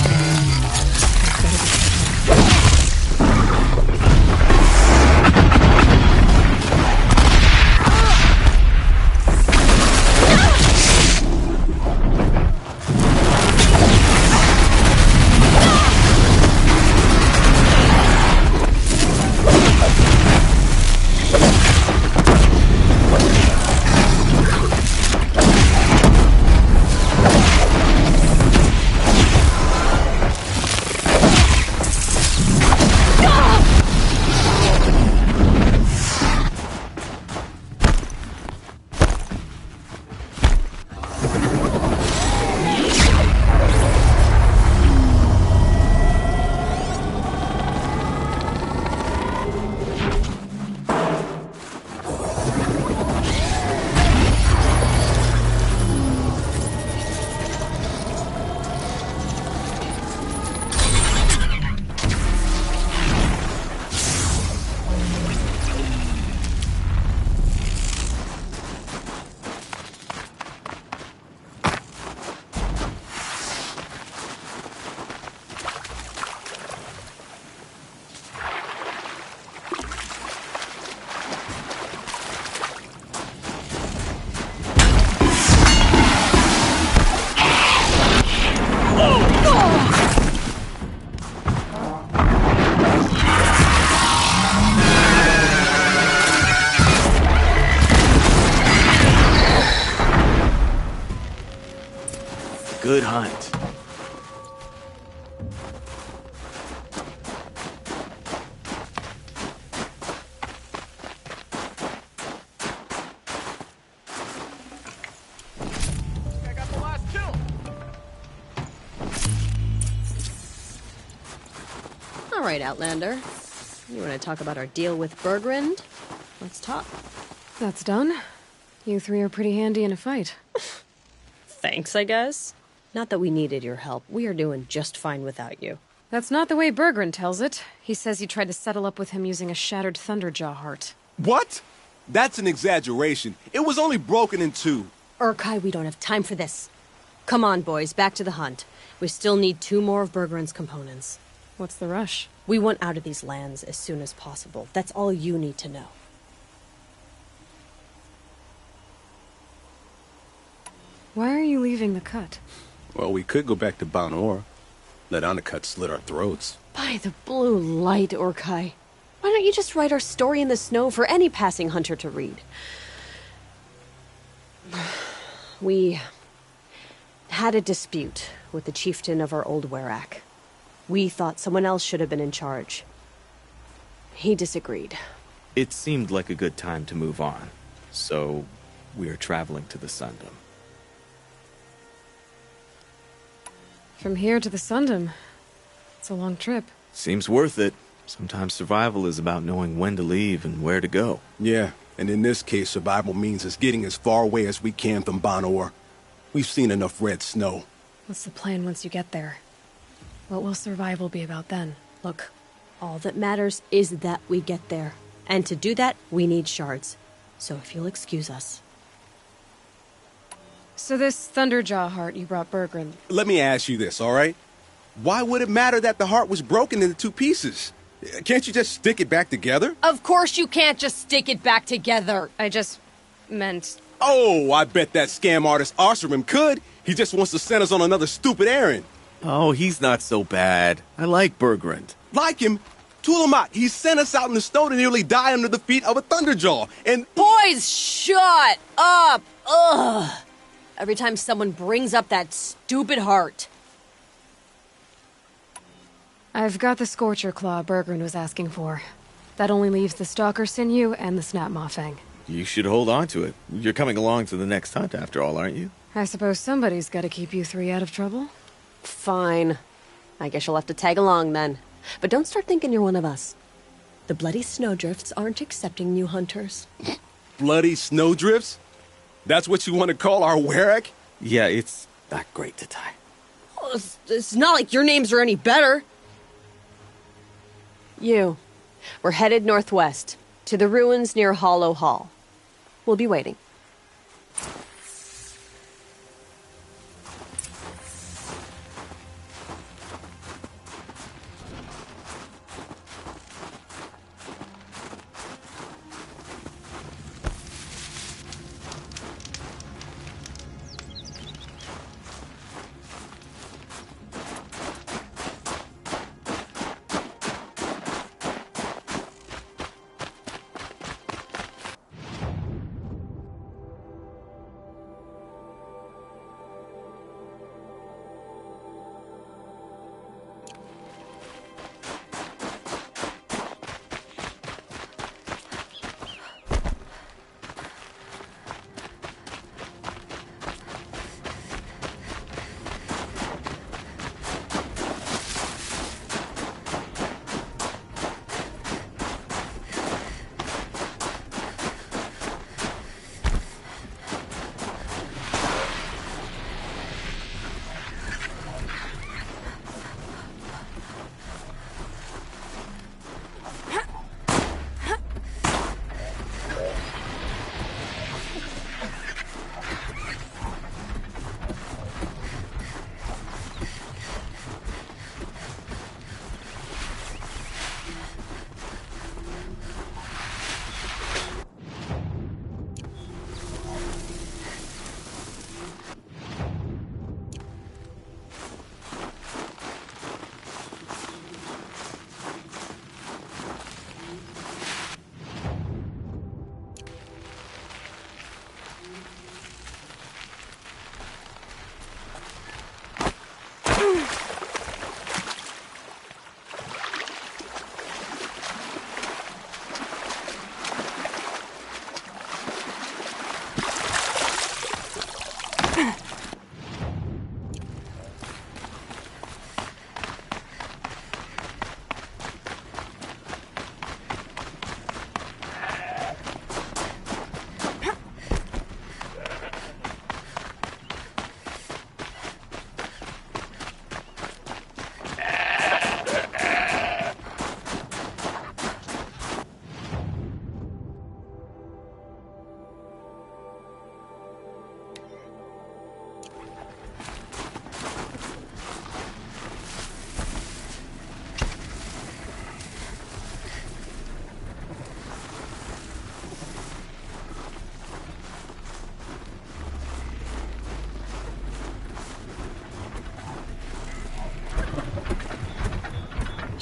Good hunt. I got the last kill. All right, Outlander. You want to talk about our deal with Bergren? Let's talk. That's done. You three are pretty handy in a fight. Thanks, I guess. Not that we needed your help. We are doing just fine without you. That's not the way Bergren tells it. He says you tried to settle up with him using a shattered Thunderjaw heart. What? That's an exaggeration. It was only broken in two. Urkai, we don't have time for this. Come on, boys, back to the hunt. We still need 2 more of Bergren's components. What's the rush? We want out of these lands as soon as possible. That's all you need to know. Why are you leaving the cut? Well, we could go back to Banor. Let Undercut slit our throats. By the blue light, Urkai. Why don't you just write our story in the snow for any passing hunter to read? We had a dispute with the chieftain of our old Werak. We thought someone else should have been in charge. He disagreed. It seemed like a good time to move on, so we're traveling to the Sundom. From here to the Sundom. It's a long trip. Seems worth it. Sometimes survival is about knowing when to leave and where to go. Yeah, and in this case, survival means us getting as far away as we can from Banor. We've seen enough red snow. What's the plan once you get there? What will survival be about then? Look, all that matters is that we get there. And to do that, we need shards. So if you'll excuse us. So this Thunderjaw heart you brought Bergrun... Let me ask you this, all right? Why would it matter that the heart was broken into 2 pieces? Can't you just stick it back together? Of course you can't just stick it back together. I just meant... Oh, I bet that scam artist Oshram could. He just wants to send us on another stupid errand. Oh, he's not so bad. I like Bergrund. Like him? Tulamat, he sent us out in the snow to nearly die under the feet of a Thunderjaw, and... Boys, shut up! Ugh! Every time someone brings up that stupid heart. I've got the Scorcher Claw Bergrun was asking for. That only leaves the Stalker Sinew and the Snapmaw Fang. You should hold on to it. You're coming along to the next hunt after all, aren't you? I suppose somebody's gotta keep you 3 out of trouble. Fine. I guess you'll have to tag along then. But don't start thinking you're one of us. The Bloody Snowdrifts aren't accepting new hunters. Bloody snowdrifts? That's what you want to call our Warrack? Yeah, it's not great to tie. Oh, it's not like your names are any better. We're headed northwest, to the ruins near Hollow Hall. We'll be waiting.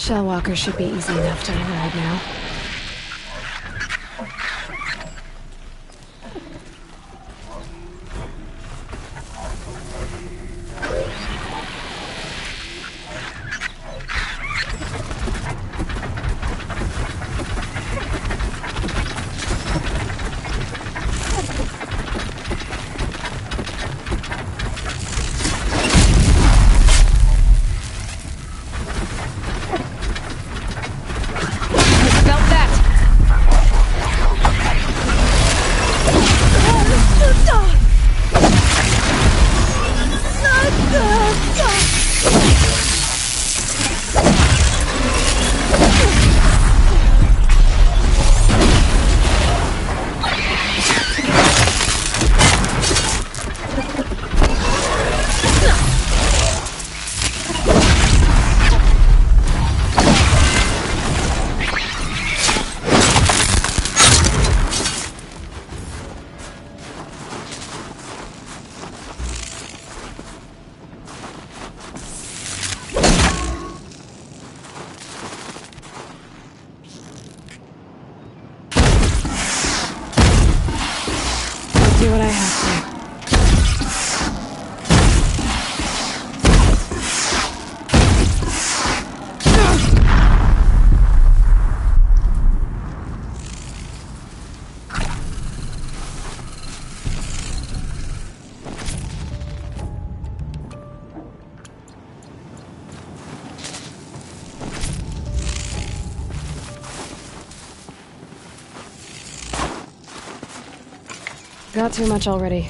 Shellwalkers should be easy enough to ride now. Felt that? do what I have to. Got too much already.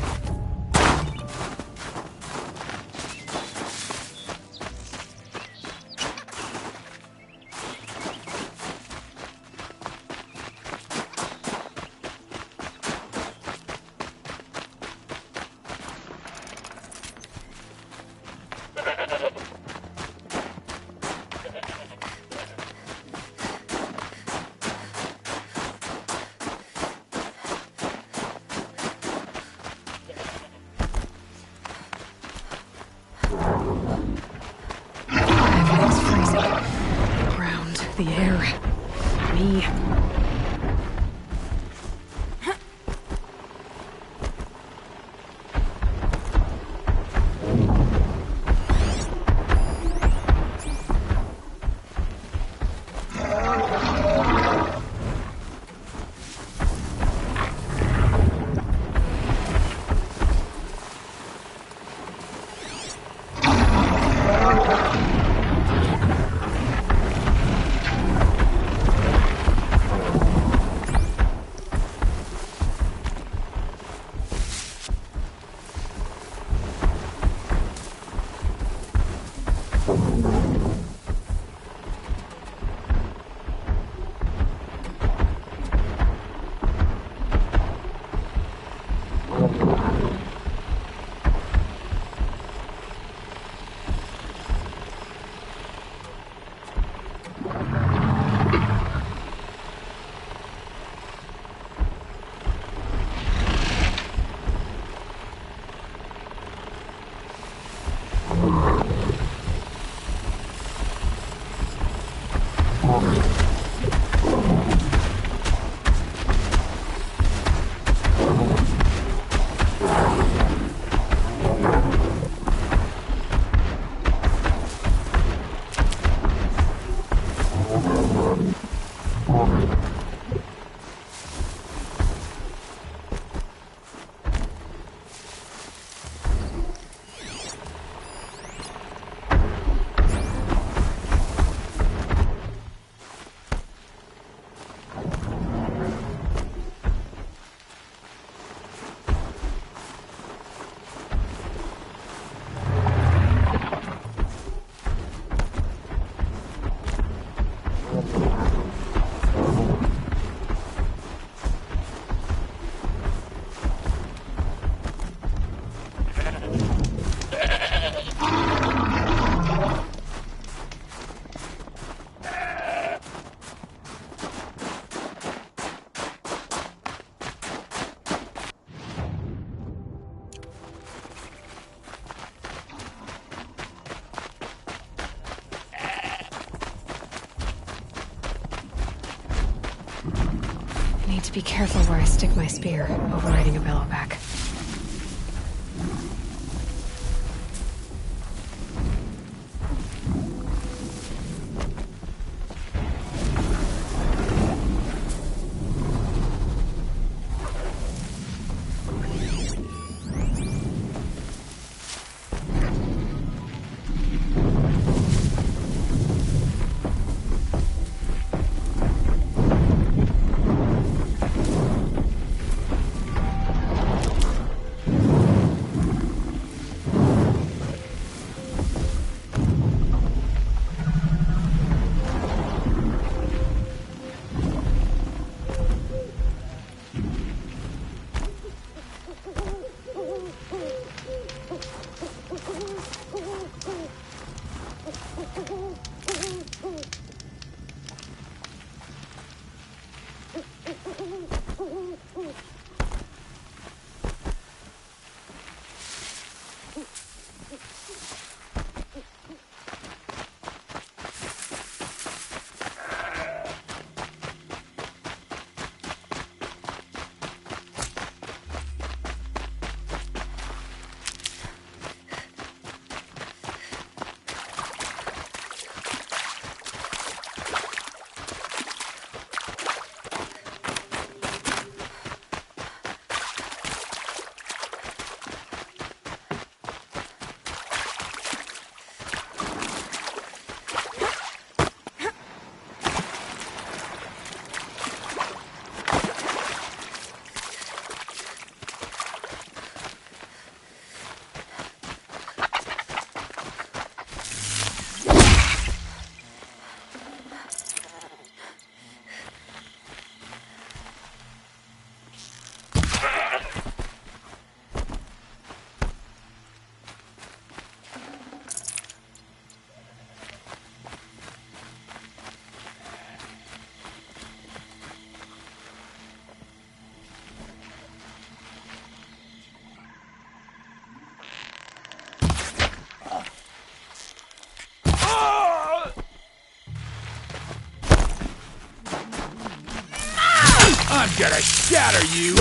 Everything's freezing. The ground, the air, me. Need to be careful where I stick my spear, overriding a bellowback. I'm gonna shatter you!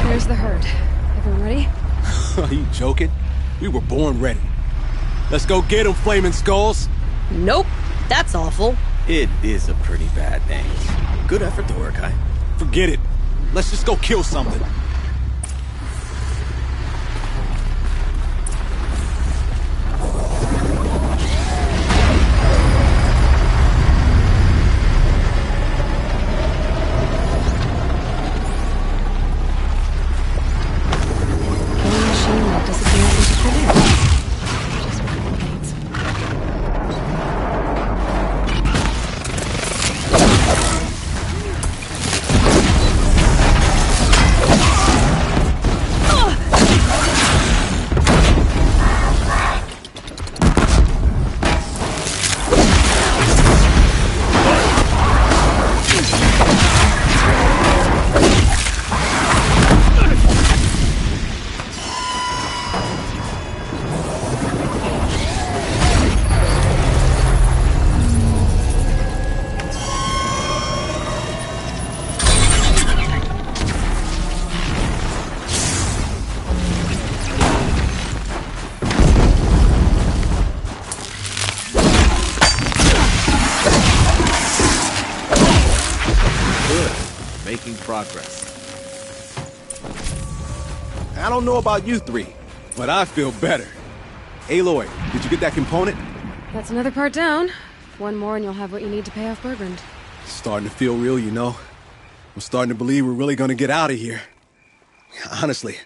There's the herd. Everyone ready? Are you joking? We were born ready. Let's go get them, flaming skulls! Nope. That's awful. It is a pretty bad name. Good effort to work, Kai. Forget it. Let's just go kill something. Making progress. I don't know about you three, but I feel better. Aloy, did you get that component? That's another part down. One more and you'll have what you need to pay off Bergrand. Starting to feel real, you know. I'm starting to believe we're really gonna get out of here. Honestly,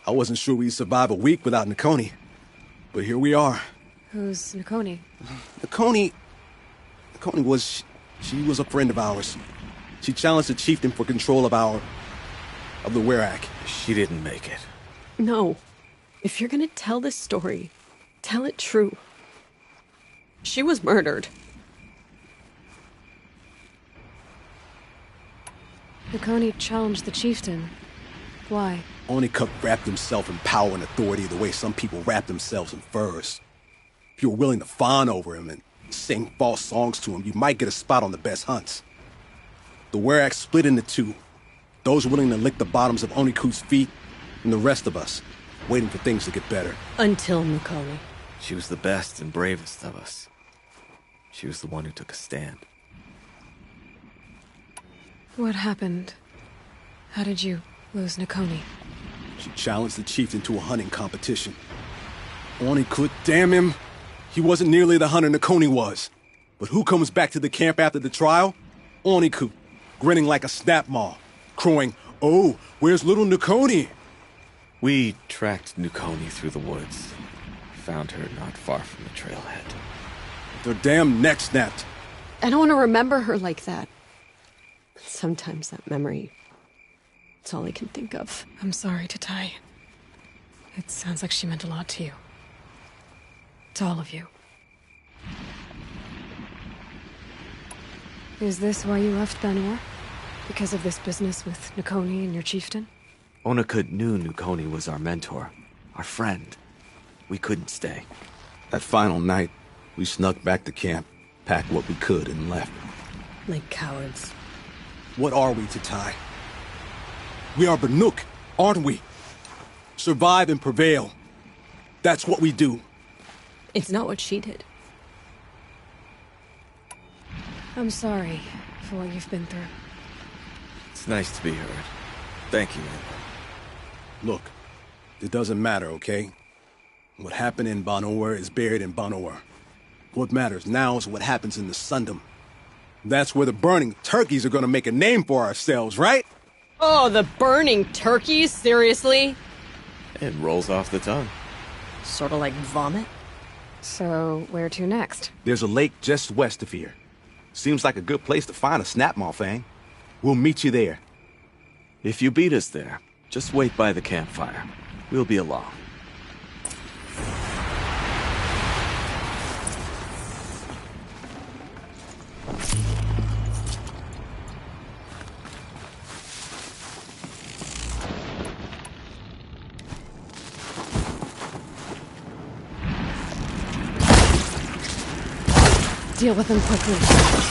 I wasn't sure we'd survive a week without Nakoni. But here we are. Who's Nakoni? Nakoni was... she was a friend of ours. She challenged the chieftain for control of the Werak. She didn't make it. No. If you're gonna tell this story, tell it true. She was murdered. Nakoni challenged the chieftain. Why? Onikuk wrapped himself in power and authority the way some people wrap themselves in furs. If you were willing to fawn over him and sing false songs to him, you might get a spot on the best hunts. The Werak split into two. Those willing to lick the bottoms of Onikuk's feet, and the rest of us, waiting for things to get better. Until Nakoni. She was the best and bravest of us. She was the one who took a stand. What happened? How did you lose Nakoni? She challenged the chieftain to a hunting competition. Onikuk, damn him! He wasn't nearly the hunter Nakoni was. But who comes back to the camp after the trial? Onikuk, grinning like a snap maw, crowing, "Oh, where's little Nakoni?" We tracked Nakoni through the woods. Found her not far from the trailhead. Their damn neck snapped. I don't want to remember her like that. Sometimes that memory... it's all I can think of. I'm sorry, Tatai. It sounds like she meant a lot to you. To all of you. Is this why you left Banor? Because of this business with Nakoni and your chieftain? Onikuk knew Nakoni was our mentor, our friend. We couldn't stay. That final night, we snuck back to camp, packed what we could, and left. Like cowards. What are we, Tatai? We are Banuk, aren't we? Survive and prevail. That's what we do. It's not what she did. I'm sorry for what you've been through. It's nice to be heard. Thank you, Amber. Look, it doesn't matter, okay? What happened in Banor is buried in Banor. What matters now is what happens in the Sundom. That's where the burning turkeys are gonna make a name for ourselves, right? Oh, the burning turkeys? Seriously? It rolls off the tongue. Sort of like vomit? So, where to next? There's a lake just west of here. Seems like a good place to find a snapmaw fang. We'll meet you there. If you beat us there, just wait by the campfire. We'll be along. Deal with them quickly.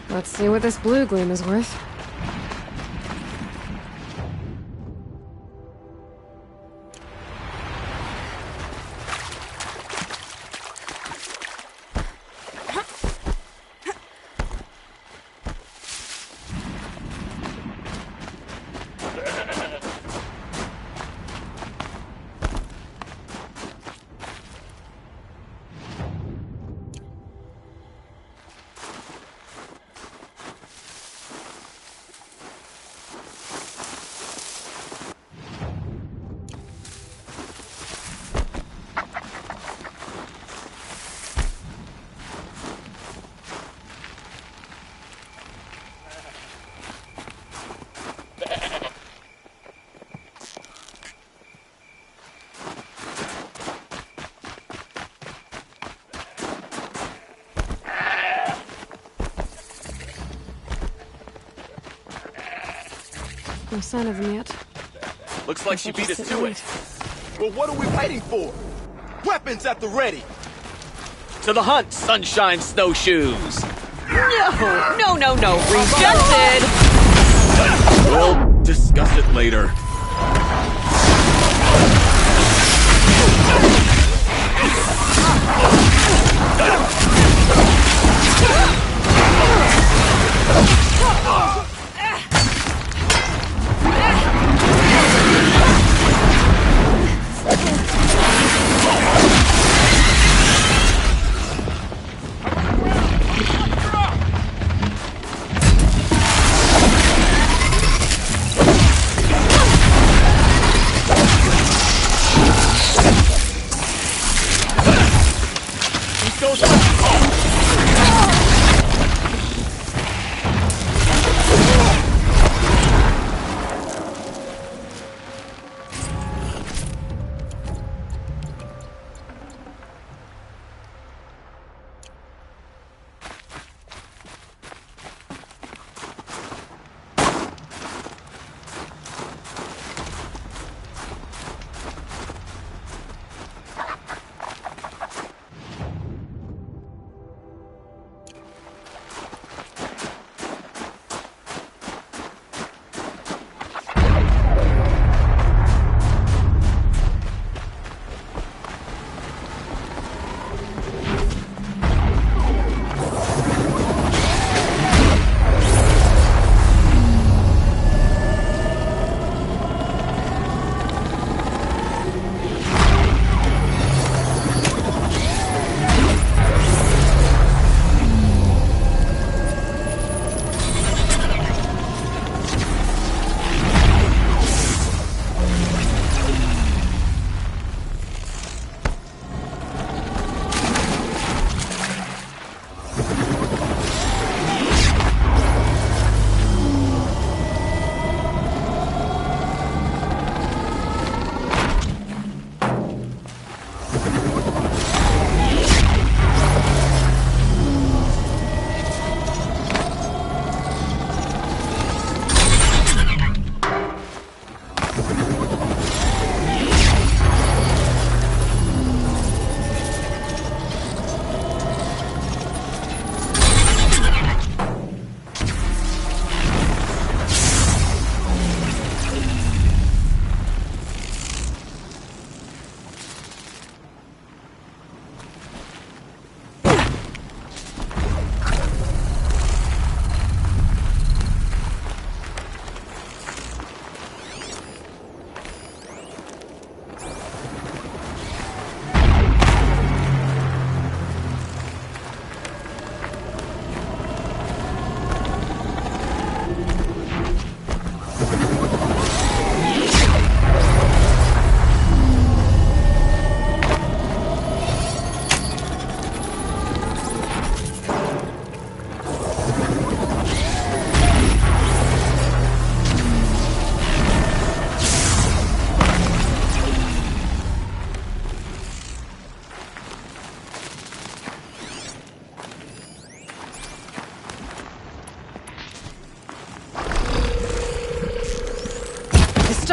Let's see what this blue gleam is worth. No sign of them yet. Looks like she beat us to it. Well, what are we waiting for? Weapons at the ready. To the hunt, sunshine snowshoes! No, rejected! We'll discuss it later.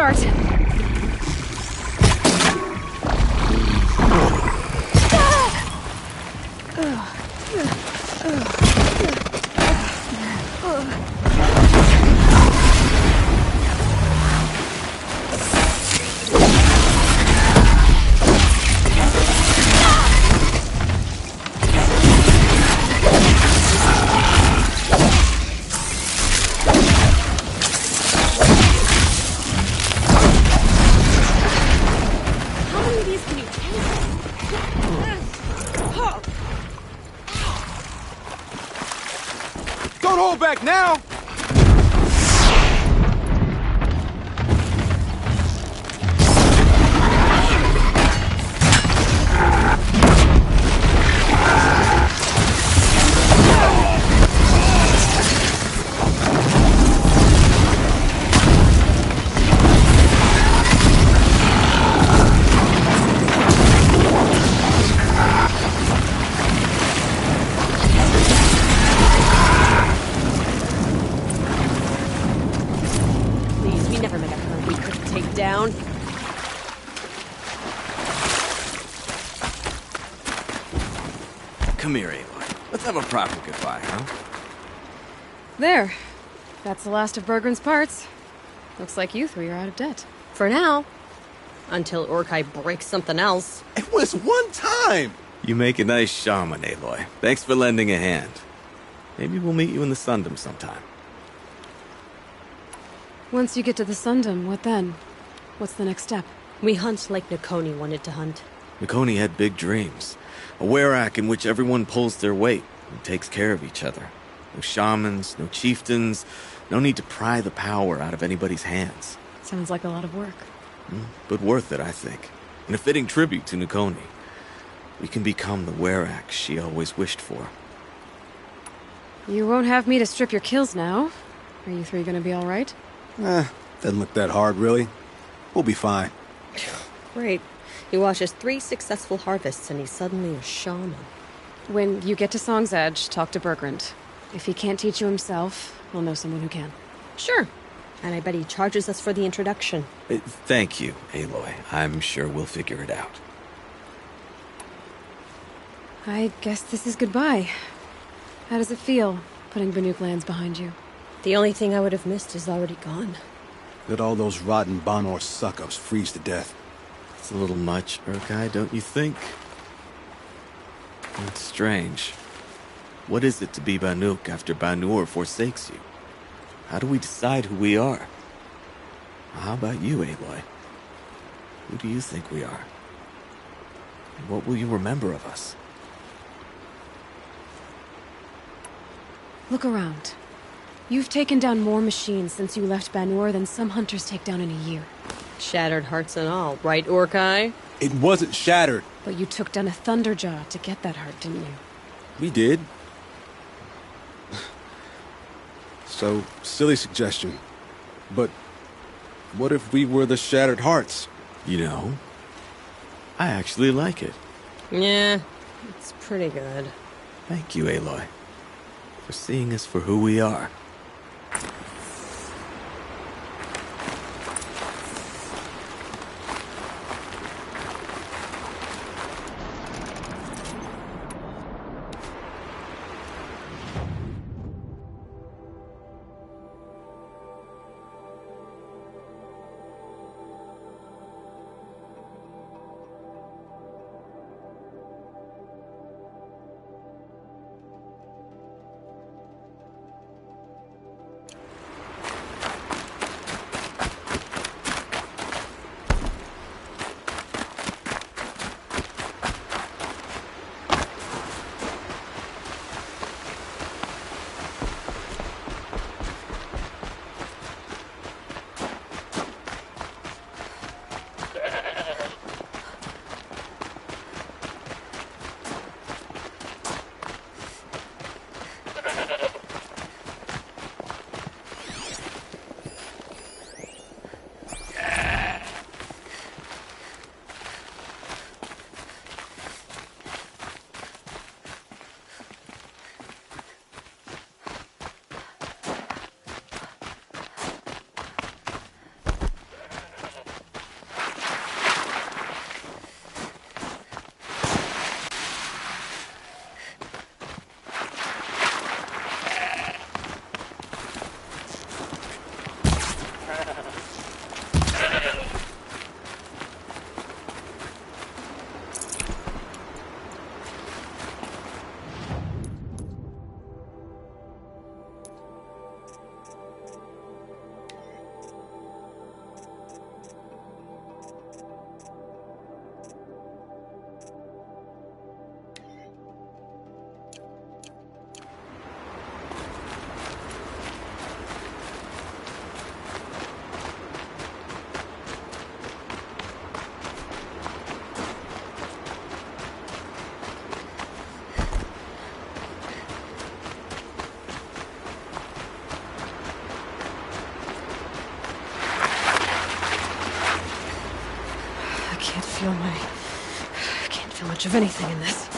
start. Don't hold back now! Down. Come here, Aloy. Let's have a proper goodbye, huh? There. That's the last of Bergren's parts. Looks like you three are out of debt. For now. Until Urkai breaks something else. It was one time! You make a nice shaman, Aloy. Thanks for lending a hand. Maybe we'll meet you in the Sundom sometime. Once you get to the Sundom, what then? What's the next step? We hunt like Nakoni wanted to hunt. Nakoni had big dreams. A werak in which everyone pulls their weight and takes care of each other. No shamans, no chieftains, no need to pry the power out of anybody's hands. Sounds like a lot of work. But worth it, I think. And a fitting tribute to Nakoni. We can become the werak she always wished for. You won't have me to strip your kills now. Are you three gonna be alright? Doesn't look that hard, really. We'll be fine. Great. He watches 3 successful harvests and he's suddenly a shaman. When you get to Song's Edge, talk to Bergrand. If he can't teach you himself, we'll know someone who can. Sure. And I bet he charges us for the introduction. Thank you, Aloy. I'm sure we'll figure it out. I guess this is goodbye. How does it feel, putting Banuk lands behind you? The only thing I would have missed is already gone. Let all those rotten Banor suck-ups freeze to death. It's a little much, Urkai, don't you think? It's strange. What is it to be Banuk after Banur forsakes you? How do we decide who we are? How about you, Aloy? Who do you think we are? And what will you remember of us? Look around. You've taken down more machines since you left Banur than some hunters take down in a year. Shattered hearts and all, right, Urkai? It wasn't shattered. But you took down a Thunderjaw to get that heart, didn't you? We did. So, silly suggestion. But what if we were the Shattered Hearts? You know, I actually like it. Yeah, it's pretty good. Thank you, Aloy, for seeing us for who we are. can't feel much of anything in this.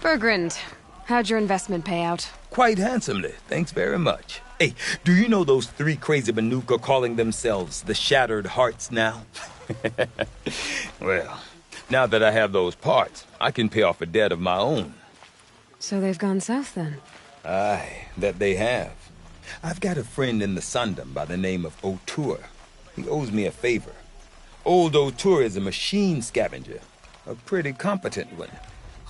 Bergrand, how'd your investment pay out? Quite handsomely, thanks very much. Hey, do you know those three crazy Banuk are calling themselves the Shattered Hearts now? Well, now that I have those parts, I can pay off a debt of my own. So they've gone south then? Aye, that they have. I've got a friend in the Sundom by the name of O'Toole. He owes me a favor. Old O'Toole is a machine scavenger, a pretty competent one.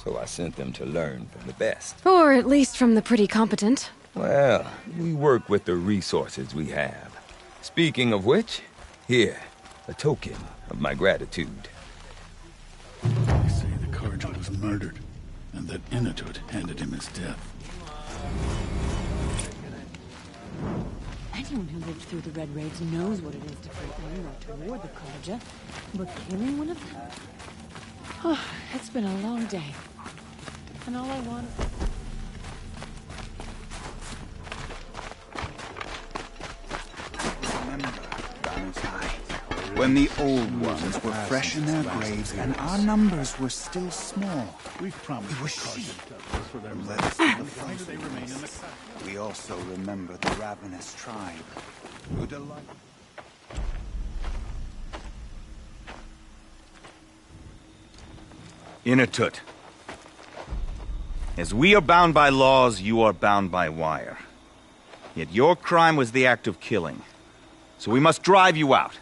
So I sent them to learn from the best. Or at least from the pretty competent. Well, we work with the resources we have. Speaking of which, here, a token of my gratitude. They say the Carja was murdered, and that Inatut handed him his death. Anyone who lived through the Red Raids knows what it is to fight Nero toward the Carja, but killing one of them? Oh, it's been a long day. And all I want... Remember, when the old ones were fresh in their graves and our numbers were still small. We've promised It was she she for them. who led us to the Why do they remain in the cut? We also remember the ravenous tribe who delight. Inatut. As we are bound by laws, you are bound by wire. Yet your crime was the act of killing. So we must drive you out.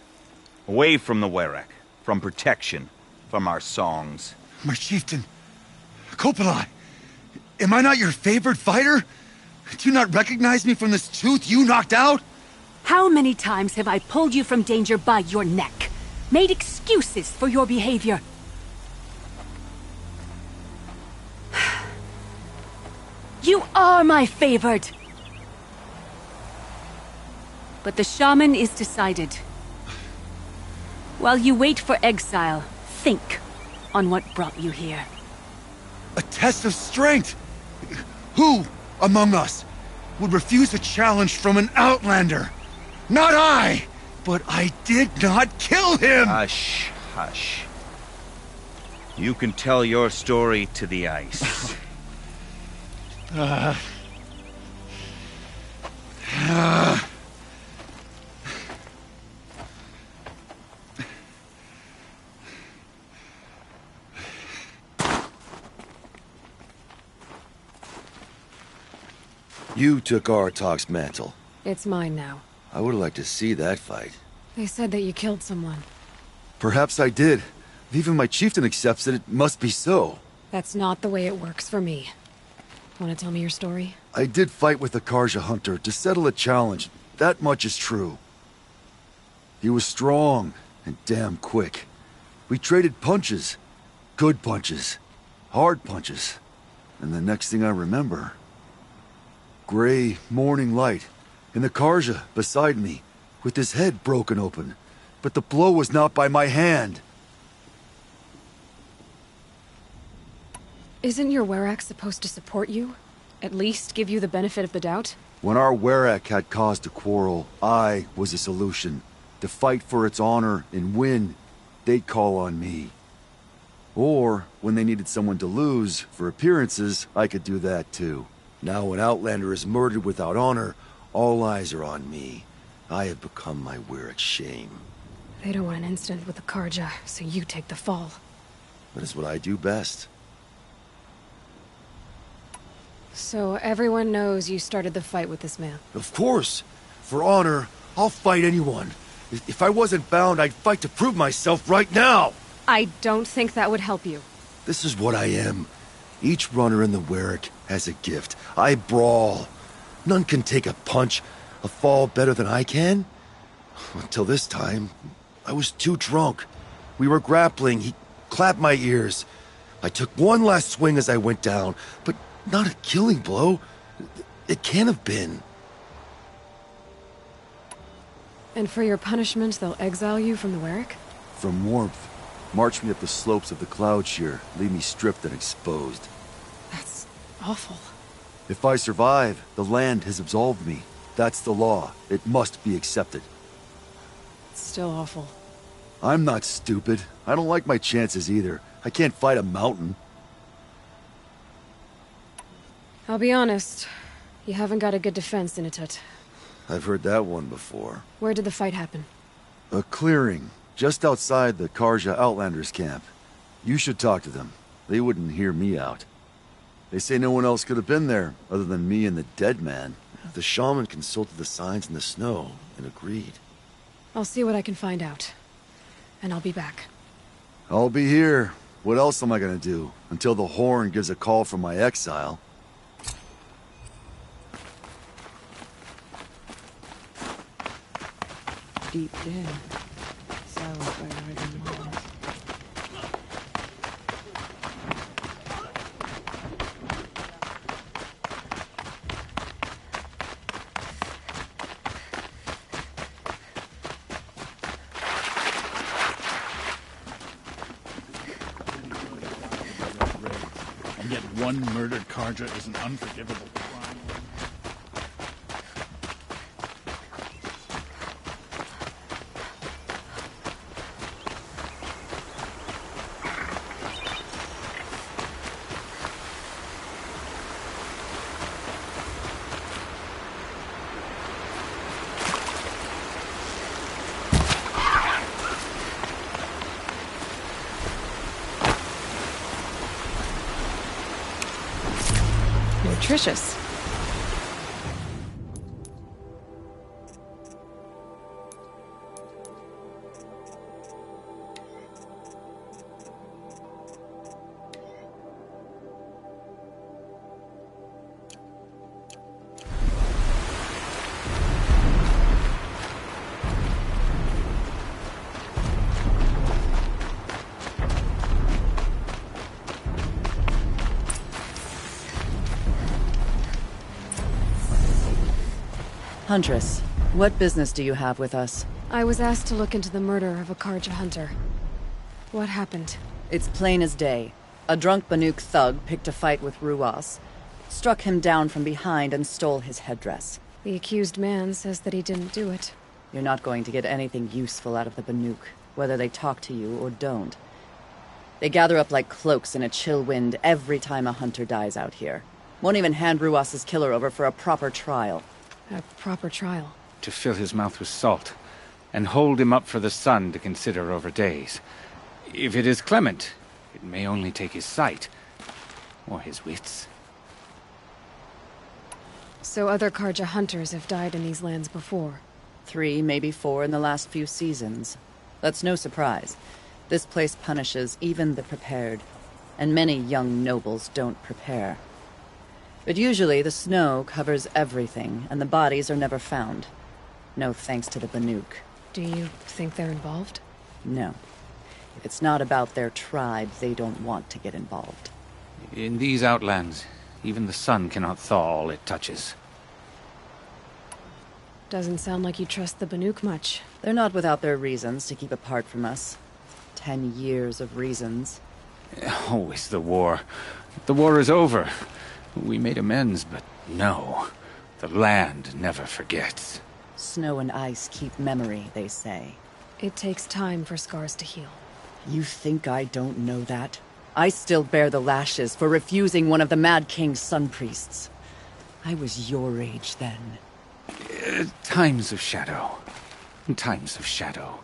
Away from the Werak. From protection. From our songs. My chieftain, Kopalai, am I not your favored fighter? Do you not recognize me from this tooth you knocked out? How many times have I pulled you from danger by your neck? Made excuses for your behavior? You are my favored! But the shaman is decided. While you wait for exile, think on what brought you here. A test of strength! Who among us would refuse a challenge from an outlander? Not I! But I did not kill him! Hush, hush. You can tell your story to the ice. You took Aratak's mantle. It's mine now. I would like to see that fight. They said that you killed someone. Perhaps I did. If even my chieftain accepts it, it must be so. That's not the way it works for me. Want to tell me your story? I did fight with the Karja hunter to settle a challenge. That much is true. He was strong and damn quick. We traded punches. Good punches. Hard punches. And the next thing I remember... gray morning light, and the Karja beside me, with his head broken open. But the blow was not by my hand. Isn't your Werak supposed to support you? At least give you the benefit of the doubt? When our Werak had cause to quarrel, I was a solution. To fight for its honor and win, they'd call on me. Or, when they needed someone to lose, for appearances, I could do that too. Now when Outlander is murdered without honor, all eyes are on me. I have become my Werak's shame. They don't want an incident with the Karja, so you take the fall. That is what I do best. So everyone knows you started the fight with this man? Of course! For honor, I'll fight anyone. If I wasn't bound, I'd fight to prove myself right now! I don't think that would help you. This is what I am. Each runner in the Werak has a gift. I brawl. None can take a punch, a fall better than I can. Until this time, I was too drunk. We were grappling. He clapped my ears. I took one last swing as I went down, but not a killing blow. It can't have been. And for your punishment, they'll exile you from the Werak? From warmth. March me up the slopes of the Cloud Shear, leave me stripped and exposed. That's awful. If I survive, the land has absolved me. That's the law. It must be accepted. It's still awful. I'm not stupid. I don't like my chances either. I can't fight a mountain. I'll be honest. You haven't got a good defense, Inatut. I've heard that one before. Where did the fight happen? A clearing, just outside the Karja Outlanders camp. You should talk to them. They wouldn't hear me out. They say no one else could have been there, other than me and the dead man. The shaman consulted the signs in the snow and agreed. I'll see what I can find out. And I'll be back. I'll be here. What else am I gonna do? Until the horn gives a call from my exile. Deep down, silent by hiding walls. And yet one murdered Karja is an unforgivable crime. Nutritious. Huntress, what business do you have with us? I was asked to look into the murder of a Karja hunter. What happened? It's plain as day. A drunk Banuk thug picked a fight with Ruas, struck him down from behind and stole his headdress. The accused man says that he didn't do it. You're not going to get anything useful out of the Banuk, whether they talk to you or don't. They gather up like cloaks in a chill wind every time a hunter dies out here. Won't even hand Ruas's killer over for a proper trial. A proper trial? To fill his mouth with salt, and hold him up for the sun to consider over days. If it is clement, it may only take his sight, or his wits. So other Karja hunters have died in these lands before? 3, maybe 4 in the last few seasons. That's no surprise. This place punishes even the prepared, and many young nobles don't prepare. But usually the snow covers everything, and the bodies are never found. No thanks to the Banuk. Do you think they're involved? No. If it's not about their tribe, they don't want to get involved. In these outlands, even the sun cannot thaw all it touches. Doesn't sound like you trust the Banuk much. They're not without their reasons to keep apart from us. 10 years of reasons. Always the war. The war is over. We made amends, but no. The land never forgets. Snow and ice keep memory, they say. It takes time for scars to heal. You think I don't know that? I still bear the lashes for refusing one of the Mad King's sun priests. I was your age then. Times of shadow. Times of shadow.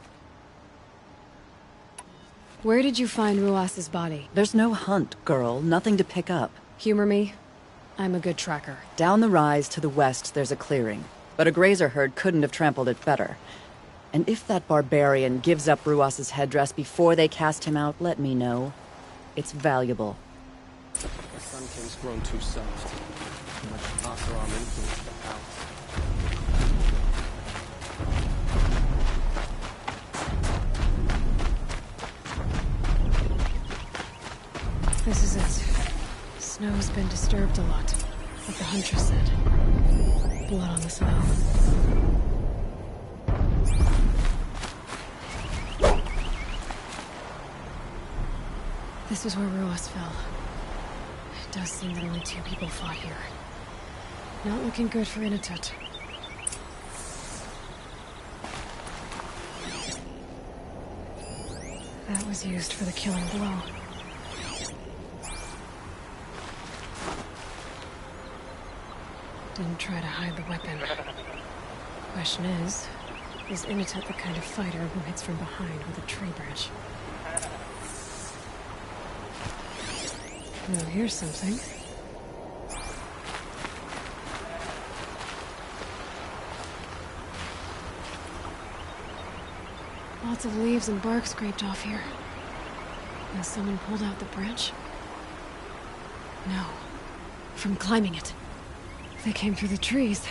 Where did you find Ruas's body? There's no hunt, girl. Nothing to pick up. Humor me. I'm a good tracker. Down the rise to the west, there's a clearing. But a grazer herd couldn't have trampled it better. And if that barbarian gives up Ruas's headdress before they cast him out, let me know. It's valuable. The Sun King's grown too soft. Too much Asaram influence the house. This is it. Snow's been disturbed a lot, like the Huntress said. Blood on the snow. This is where Ruas fell. It does seem that only 2 people fought here. Not looking good for Inatut. That was used for the killing blow. Didn't try to hide the weapon. Question is Inatut the kind of fighter who hits from behind with a tree branch? Now here's something. Lots of leaves and bark scraped off here. Has someone pulled out the branch? No. From climbing it. They came through the trees.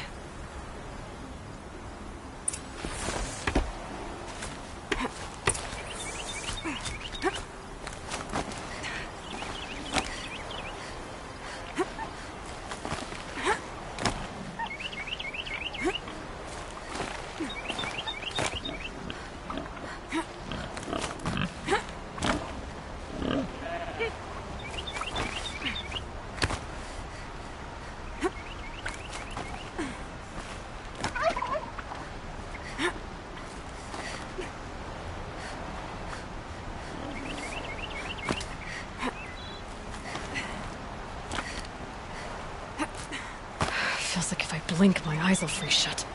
blink, my eyes will freeze shut.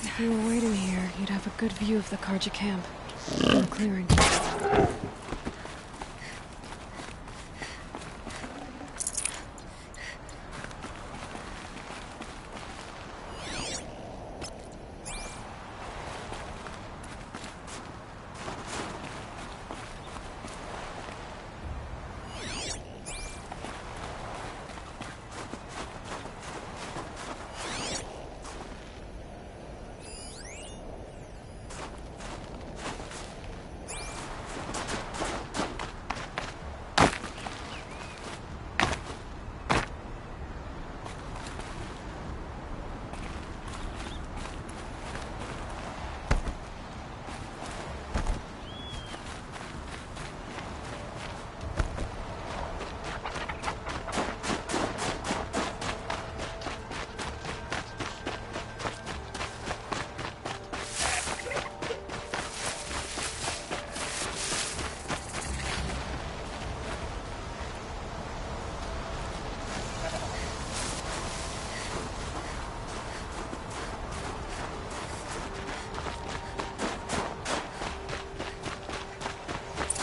If you were waiting here, you'd have a good view of the Karja camp. And the clearing.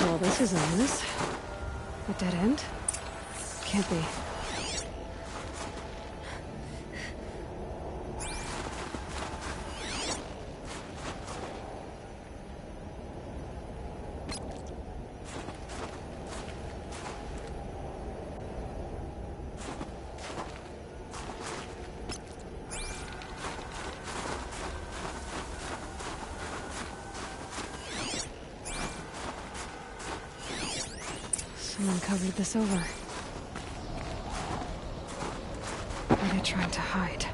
Well, this is ominous. A dead end? Can't be. Someone covered this over. Are they trying to hide?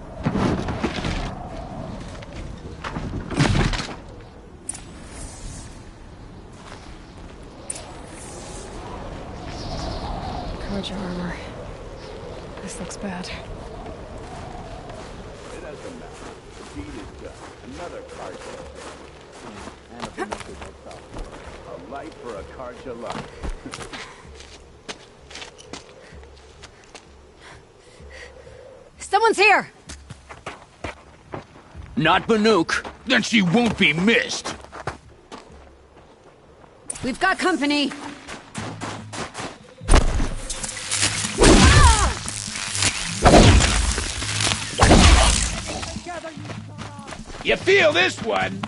Karja armor. This looks bad. It doesn't matter. The deed is done. Another Karja. And a benefit. A light for a Karja life. Someone's here! Not Banuk. Then she won't be missed. We've got company. You feel this one?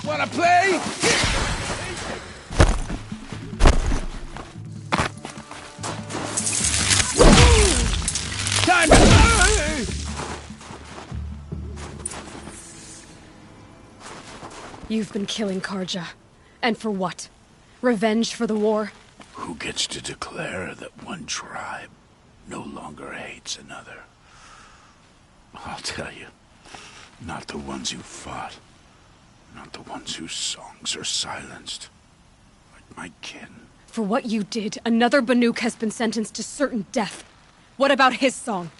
Wanna play? Time to play! You've been killing Karja. And for what? Revenge for the war? Who gets to declare that one tribe no longer hates another? I'll tell you, not the ones who fought. Not the ones whose songs are silenced. Like my kin. For what you did, another Banuk has been sentenced to certain death. What about his song?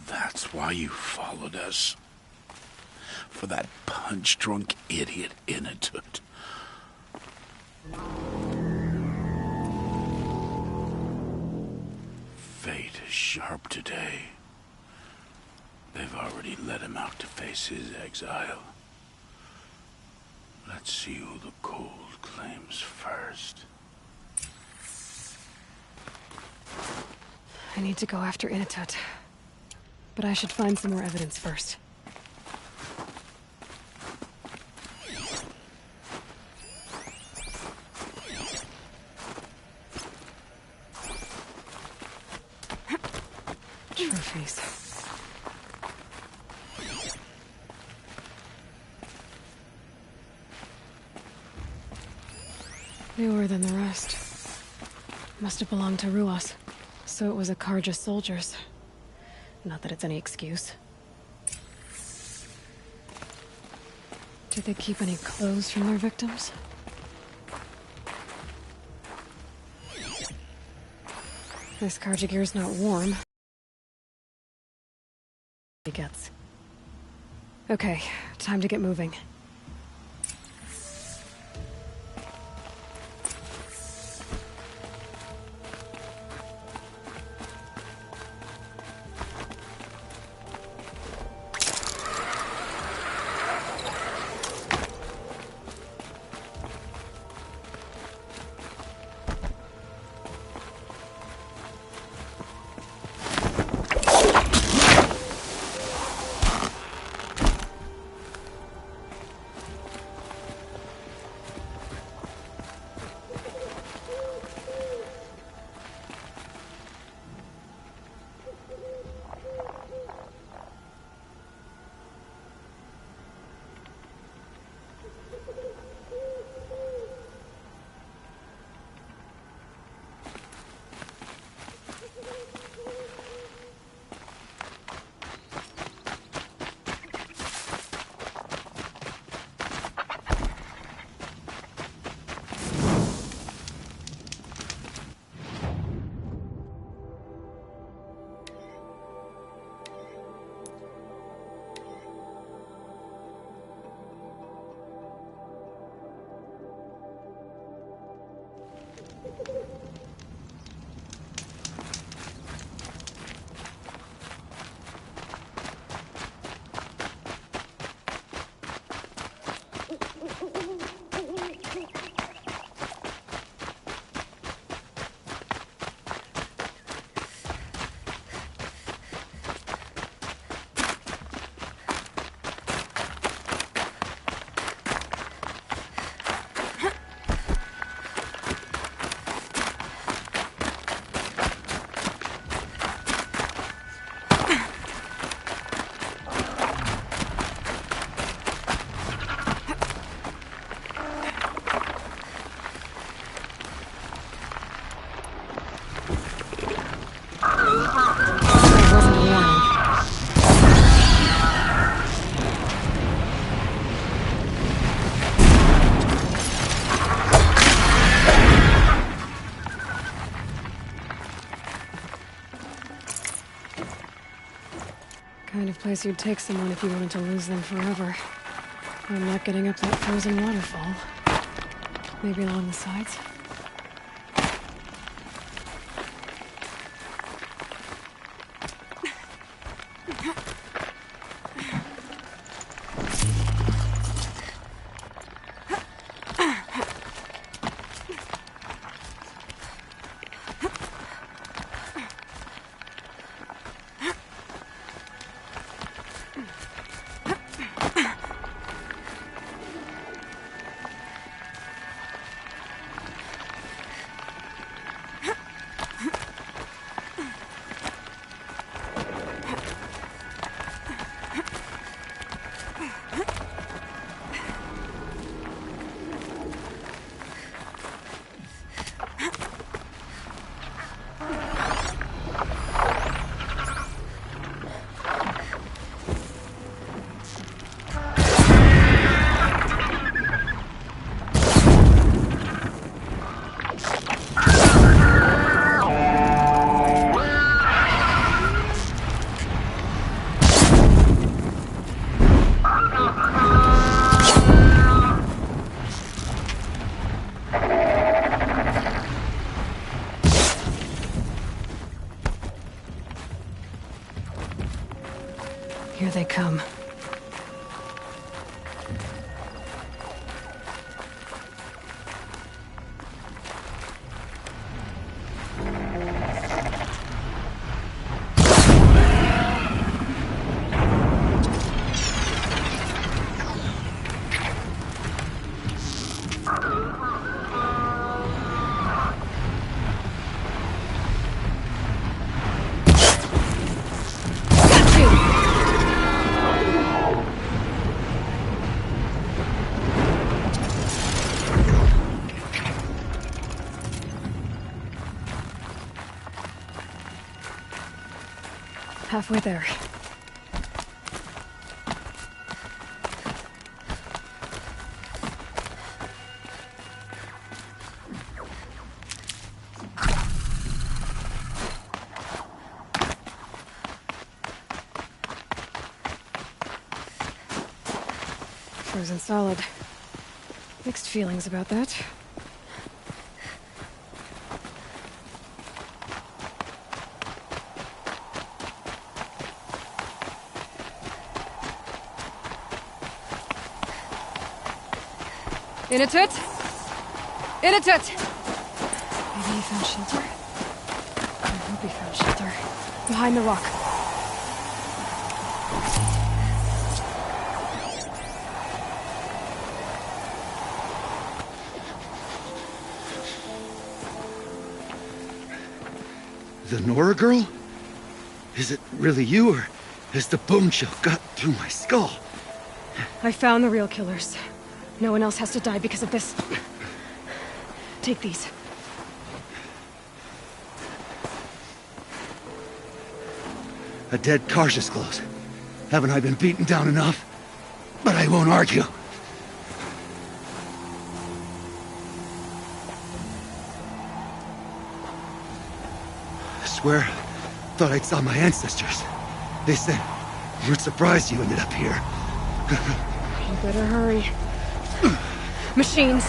That's why you followed us. For that punch-drunk idiot Inatut. Fate is sharp today. They've already let him out to face his exile. Let's see who the cold claims first. I need to go after Inatut. But I should find some more evidence first. Newer than the rest. Must have belonged to Ruas. So it was a Karja soldiers. Not that it's any excuse. Did they keep any clothes from their victims? This Karja gear's not warm. It gets. Okay, time to get moving. Kind of place you'd take someone if you wanted to lose them forever. I'm not getting up that frozen waterfall. Maybe along the sides? Here they come. halfway there. Frozen solid. Mixed feelings about that. In a tut! In a tut! Maybe he found shelter? I hope he found shelter. Behind the rock. The Nora girl? Is it really you, or has the bone shell got through my skull? I found the real killers. No one else has to die because of this. Take these. A dead Karja's clothes. Haven't I been beaten down enough? But I won't argue. I swear, thought I saw my ancestors. They said, we're surprised you ended up here. You better hurry. Machines.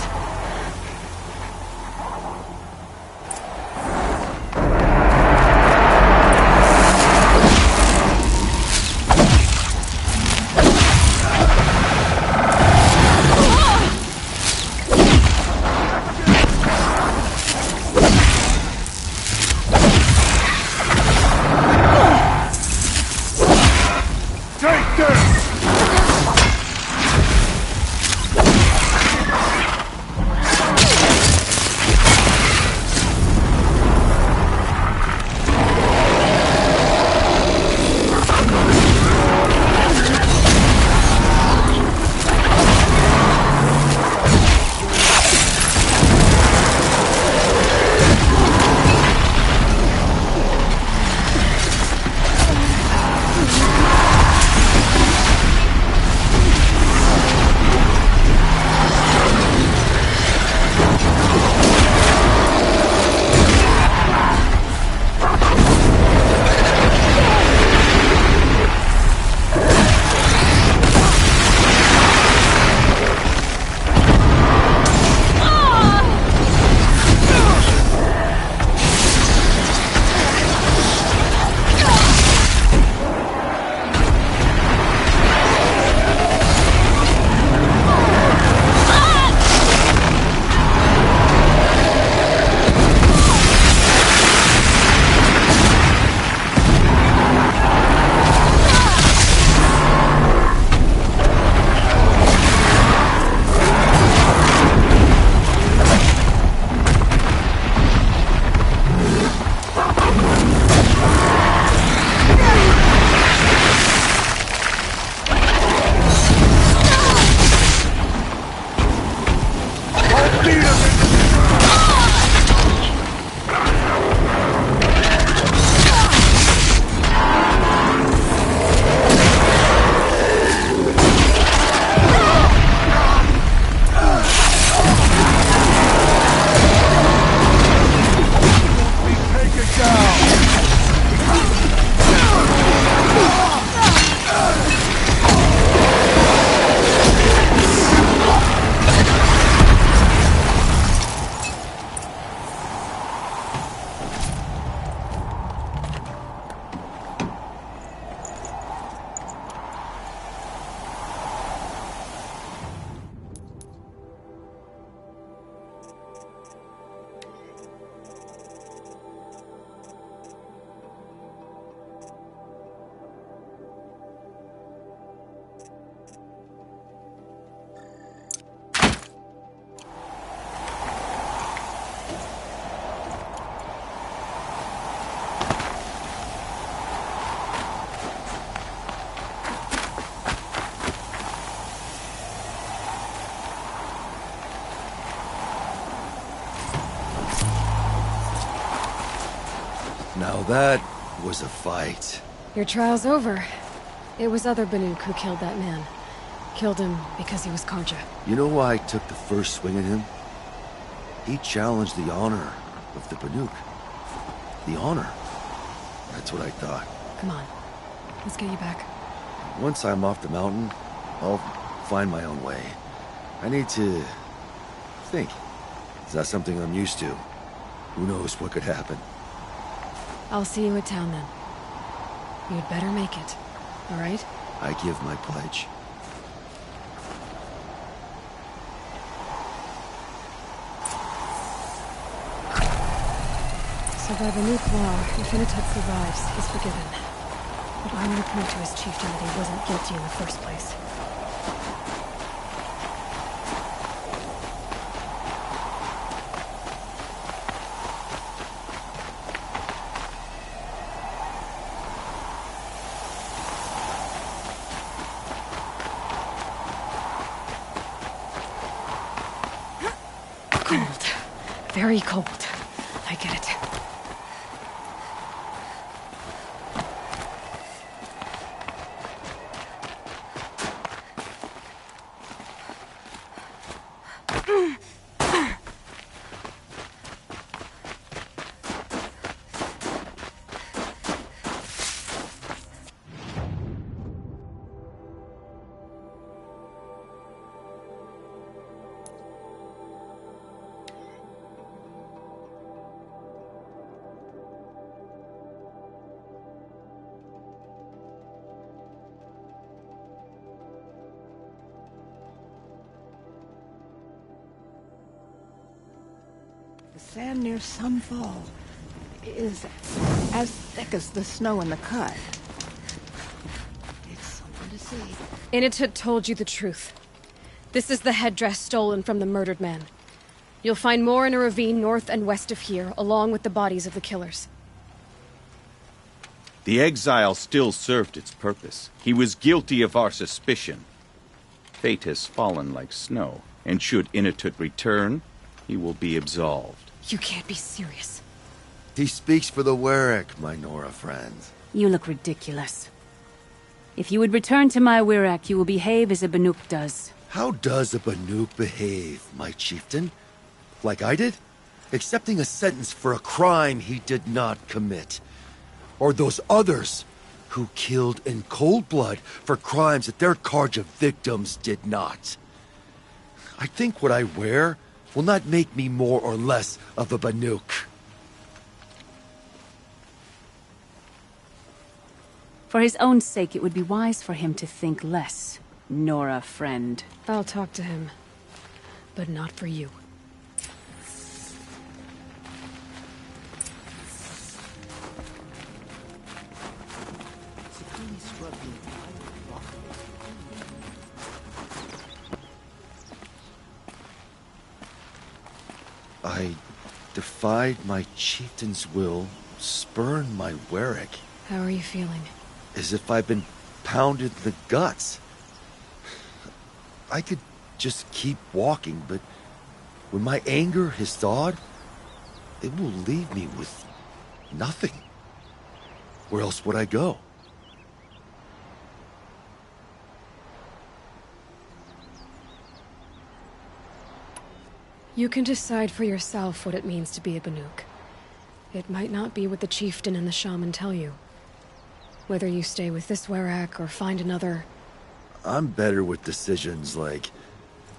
Now that was a fight. Your trial's over. It was other Banuk who killed that man. Killed him because he was Karja. You know why I took the first swing at him? He challenged the honor of the Banuk. The honor. That's what I thought. Come on. Let's get you back. Once I'm off the mountain, I'll find my own way. I need to think. Is that something I'm used to? Who knows what could happen? I'll see you at town then. You'd better make it. All right? I give my pledge. So by the Banuk law, if Initet survives, he's forgiven. But I want to prove to his chieftain that he wasn't guilty in the first place. Cold. Very cold. I get it. The sand near Sunfall is as thick as the snow in the cut. It's something to see. Initet told you the truth. This is the headdress stolen from the murdered man. You'll find more in a ravine north and west of here, along with the bodies of the killers. The exile still served its purpose. He was guilty of our suspicion. Fate has fallen like snow, and should Inatut return, he will be absolved. You can't be serious. He speaks for the Werek, my Nora friends. You look ridiculous. If you would return to my Wirak, you will behave as a Banuk does. How does a Banuk behave, my chieftain? Like I did? Accepting a sentence for a crime he did not commit. Or those others who killed in cold blood for crimes that their Karja victims did not. I think what I wear will not make me more or less of a Banuk. For his own sake, it would be wise for him to think less. Nora, friend. I'll talk to him. But not for you. I defied my chieftain's will, spurned my Werek. How are you feeling? As if I've been pounded in the guts. I could just keep walking, but when my anger has thawed, it will leave me with nothing. Where else would I go? You can decide for yourself what it means to be a Banuk. It might not be what the chieftain and the shaman tell you. Whether you stay with this Werak or find another... I'm better with decisions like,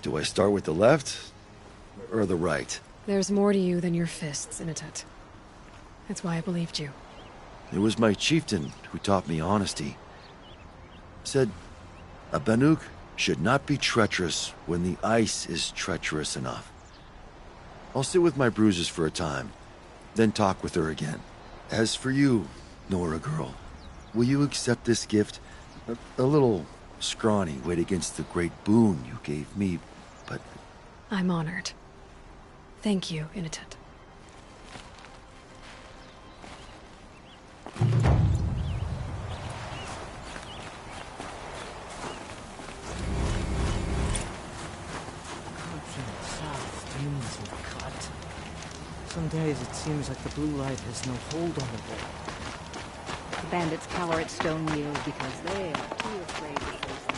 do I start with the left or the right? There's more to you than your fists, Initet. That's why I believed you. It was my chieftain who taught me honesty. Said, a Banuk should not be treacherous when the ice is treacherous enough. I'll sit with my bruises for a time, then talk with her again. As for you, Nora girl, will you accept this gift? A little scrawny weighed against the great boon you gave me, but... I'm honored. Thank you, Initet. Some days it seems like the blue light has no hold on the world. bandits cower at Stone Yield because they are too afraid to face them.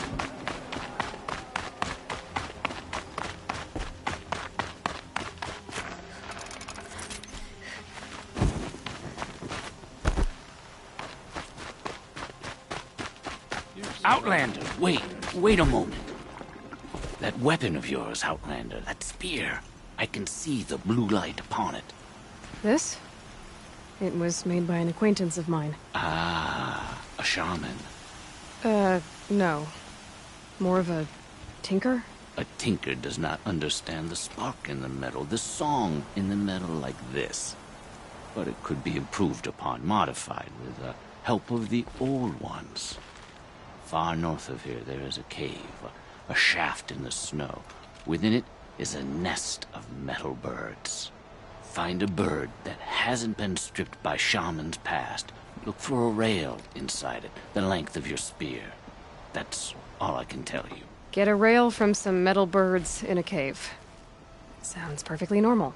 Outlander, wait a moment. That weapon of yours, Outlander, that spear. I can see the blue light upon it. This? It was made by an acquaintance of mine. Ah, a shaman. No. More of a tinker? A tinker does not understand the spark in the metal, the song in the metal like this. But it could be improved upon, modified, with the help of the old ones. Far north of here there is a cave, a shaft in the snow. Within it is a nest of metal birds. Find a bird that hasn't been stripped by shamans past. Look for a rail inside it, the length of your spear. That's all I can tell you. Get a rail from some metal birds in a cave. Sounds perfectly normal.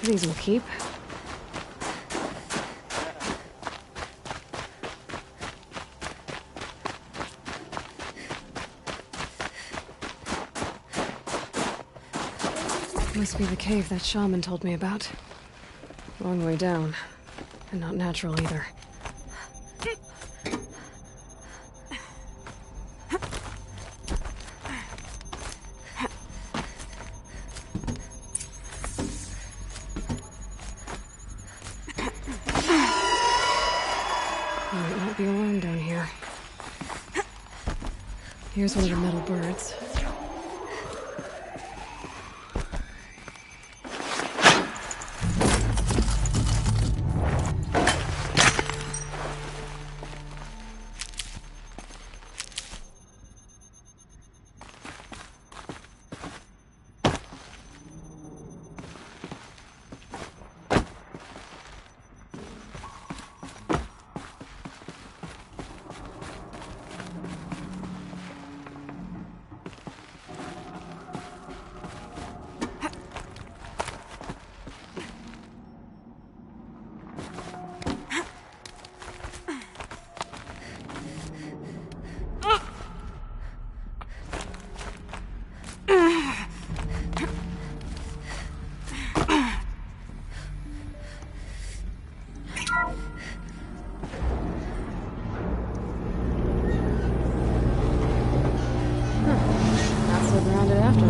These will keep. Must be the cave that shaman told me about. Long way down. And not natural either. Might not be alone down here. Here's one of the metal birds.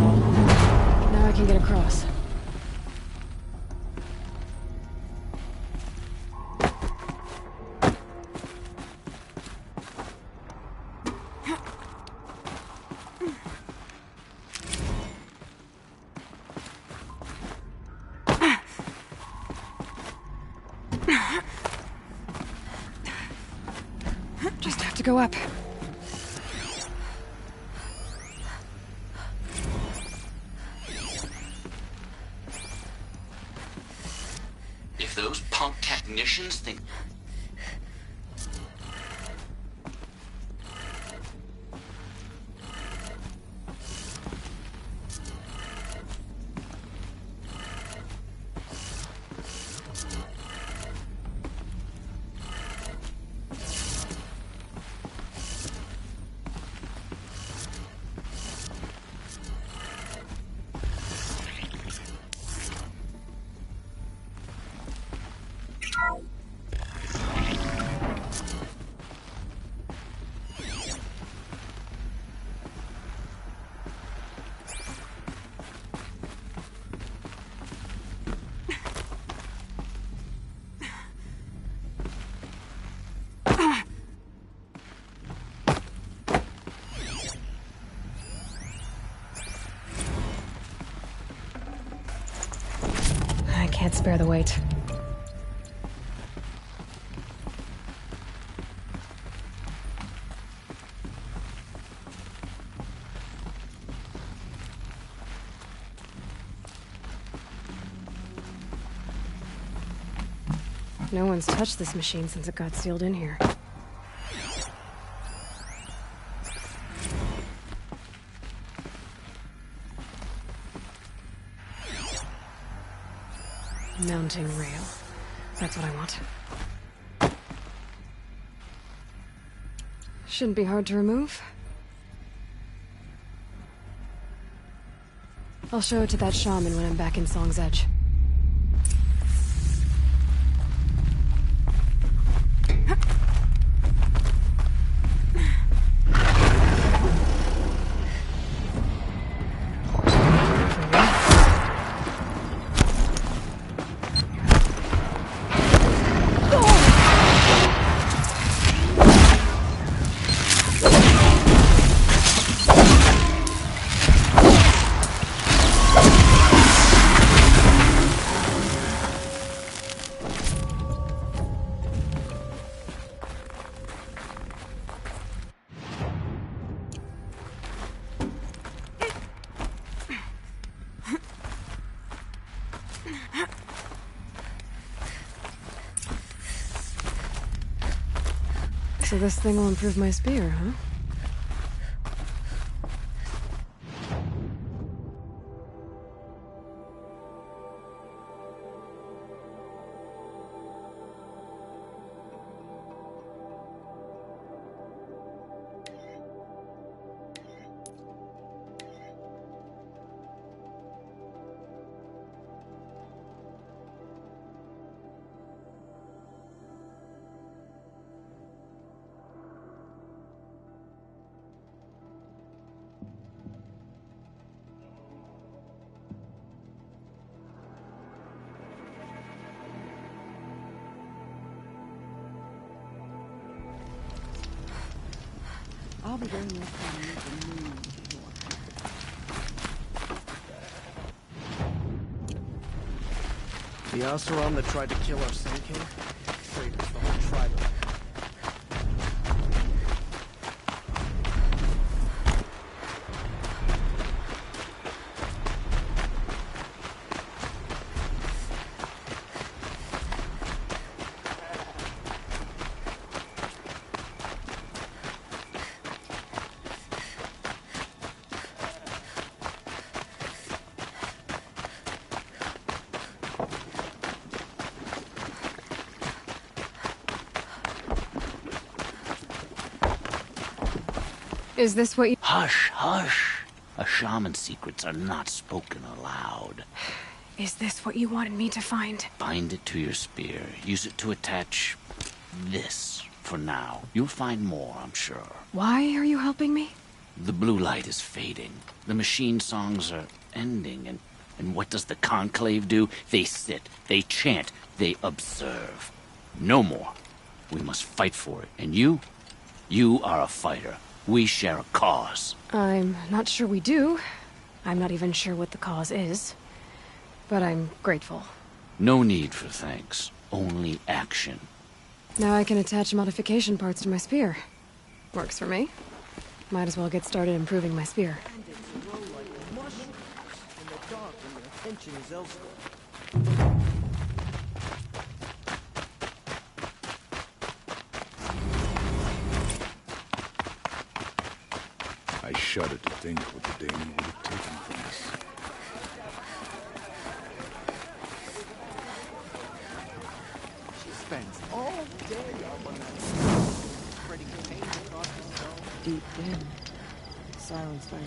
Now I can get across. Just have to go up. If those punk technicians think... I can't spare the weight. No one's touched this machine since it got sealed in here. Mounting rail. That's what I want. Shouldn't be hard to remove. I'll show it to that shaman when I'm back in Song's Edge. So this thing will improve my spear, huh? I'll be doing this one. The Oseram that tried to kill our Sun King? Traded the whole tribe. Is this what you— Hush, hush. A shaman's secrets are not spoken aloud. Is this what you wanted me to find? Bind it to your spear. Use it to attach this for now. You'll find more, I'm sure. Why are you helping me? The blue light is fading. The machine songs are ending, and what does the Conclave do? They sit, they chant, they observe. No more. We must fight for it. And you? You are a fighter. We share a cause. I'm not sure we do. I'm not even sure what the cause is. But I'm grateful. No need for thanks. Only action. Now I can attach modification parts to my spear. Works for me. Might as well get started improving my spear. I shudder to think what the Daemon would have taken from us. She spends all day up on that spreading paint across the stone. Deep in, silenced by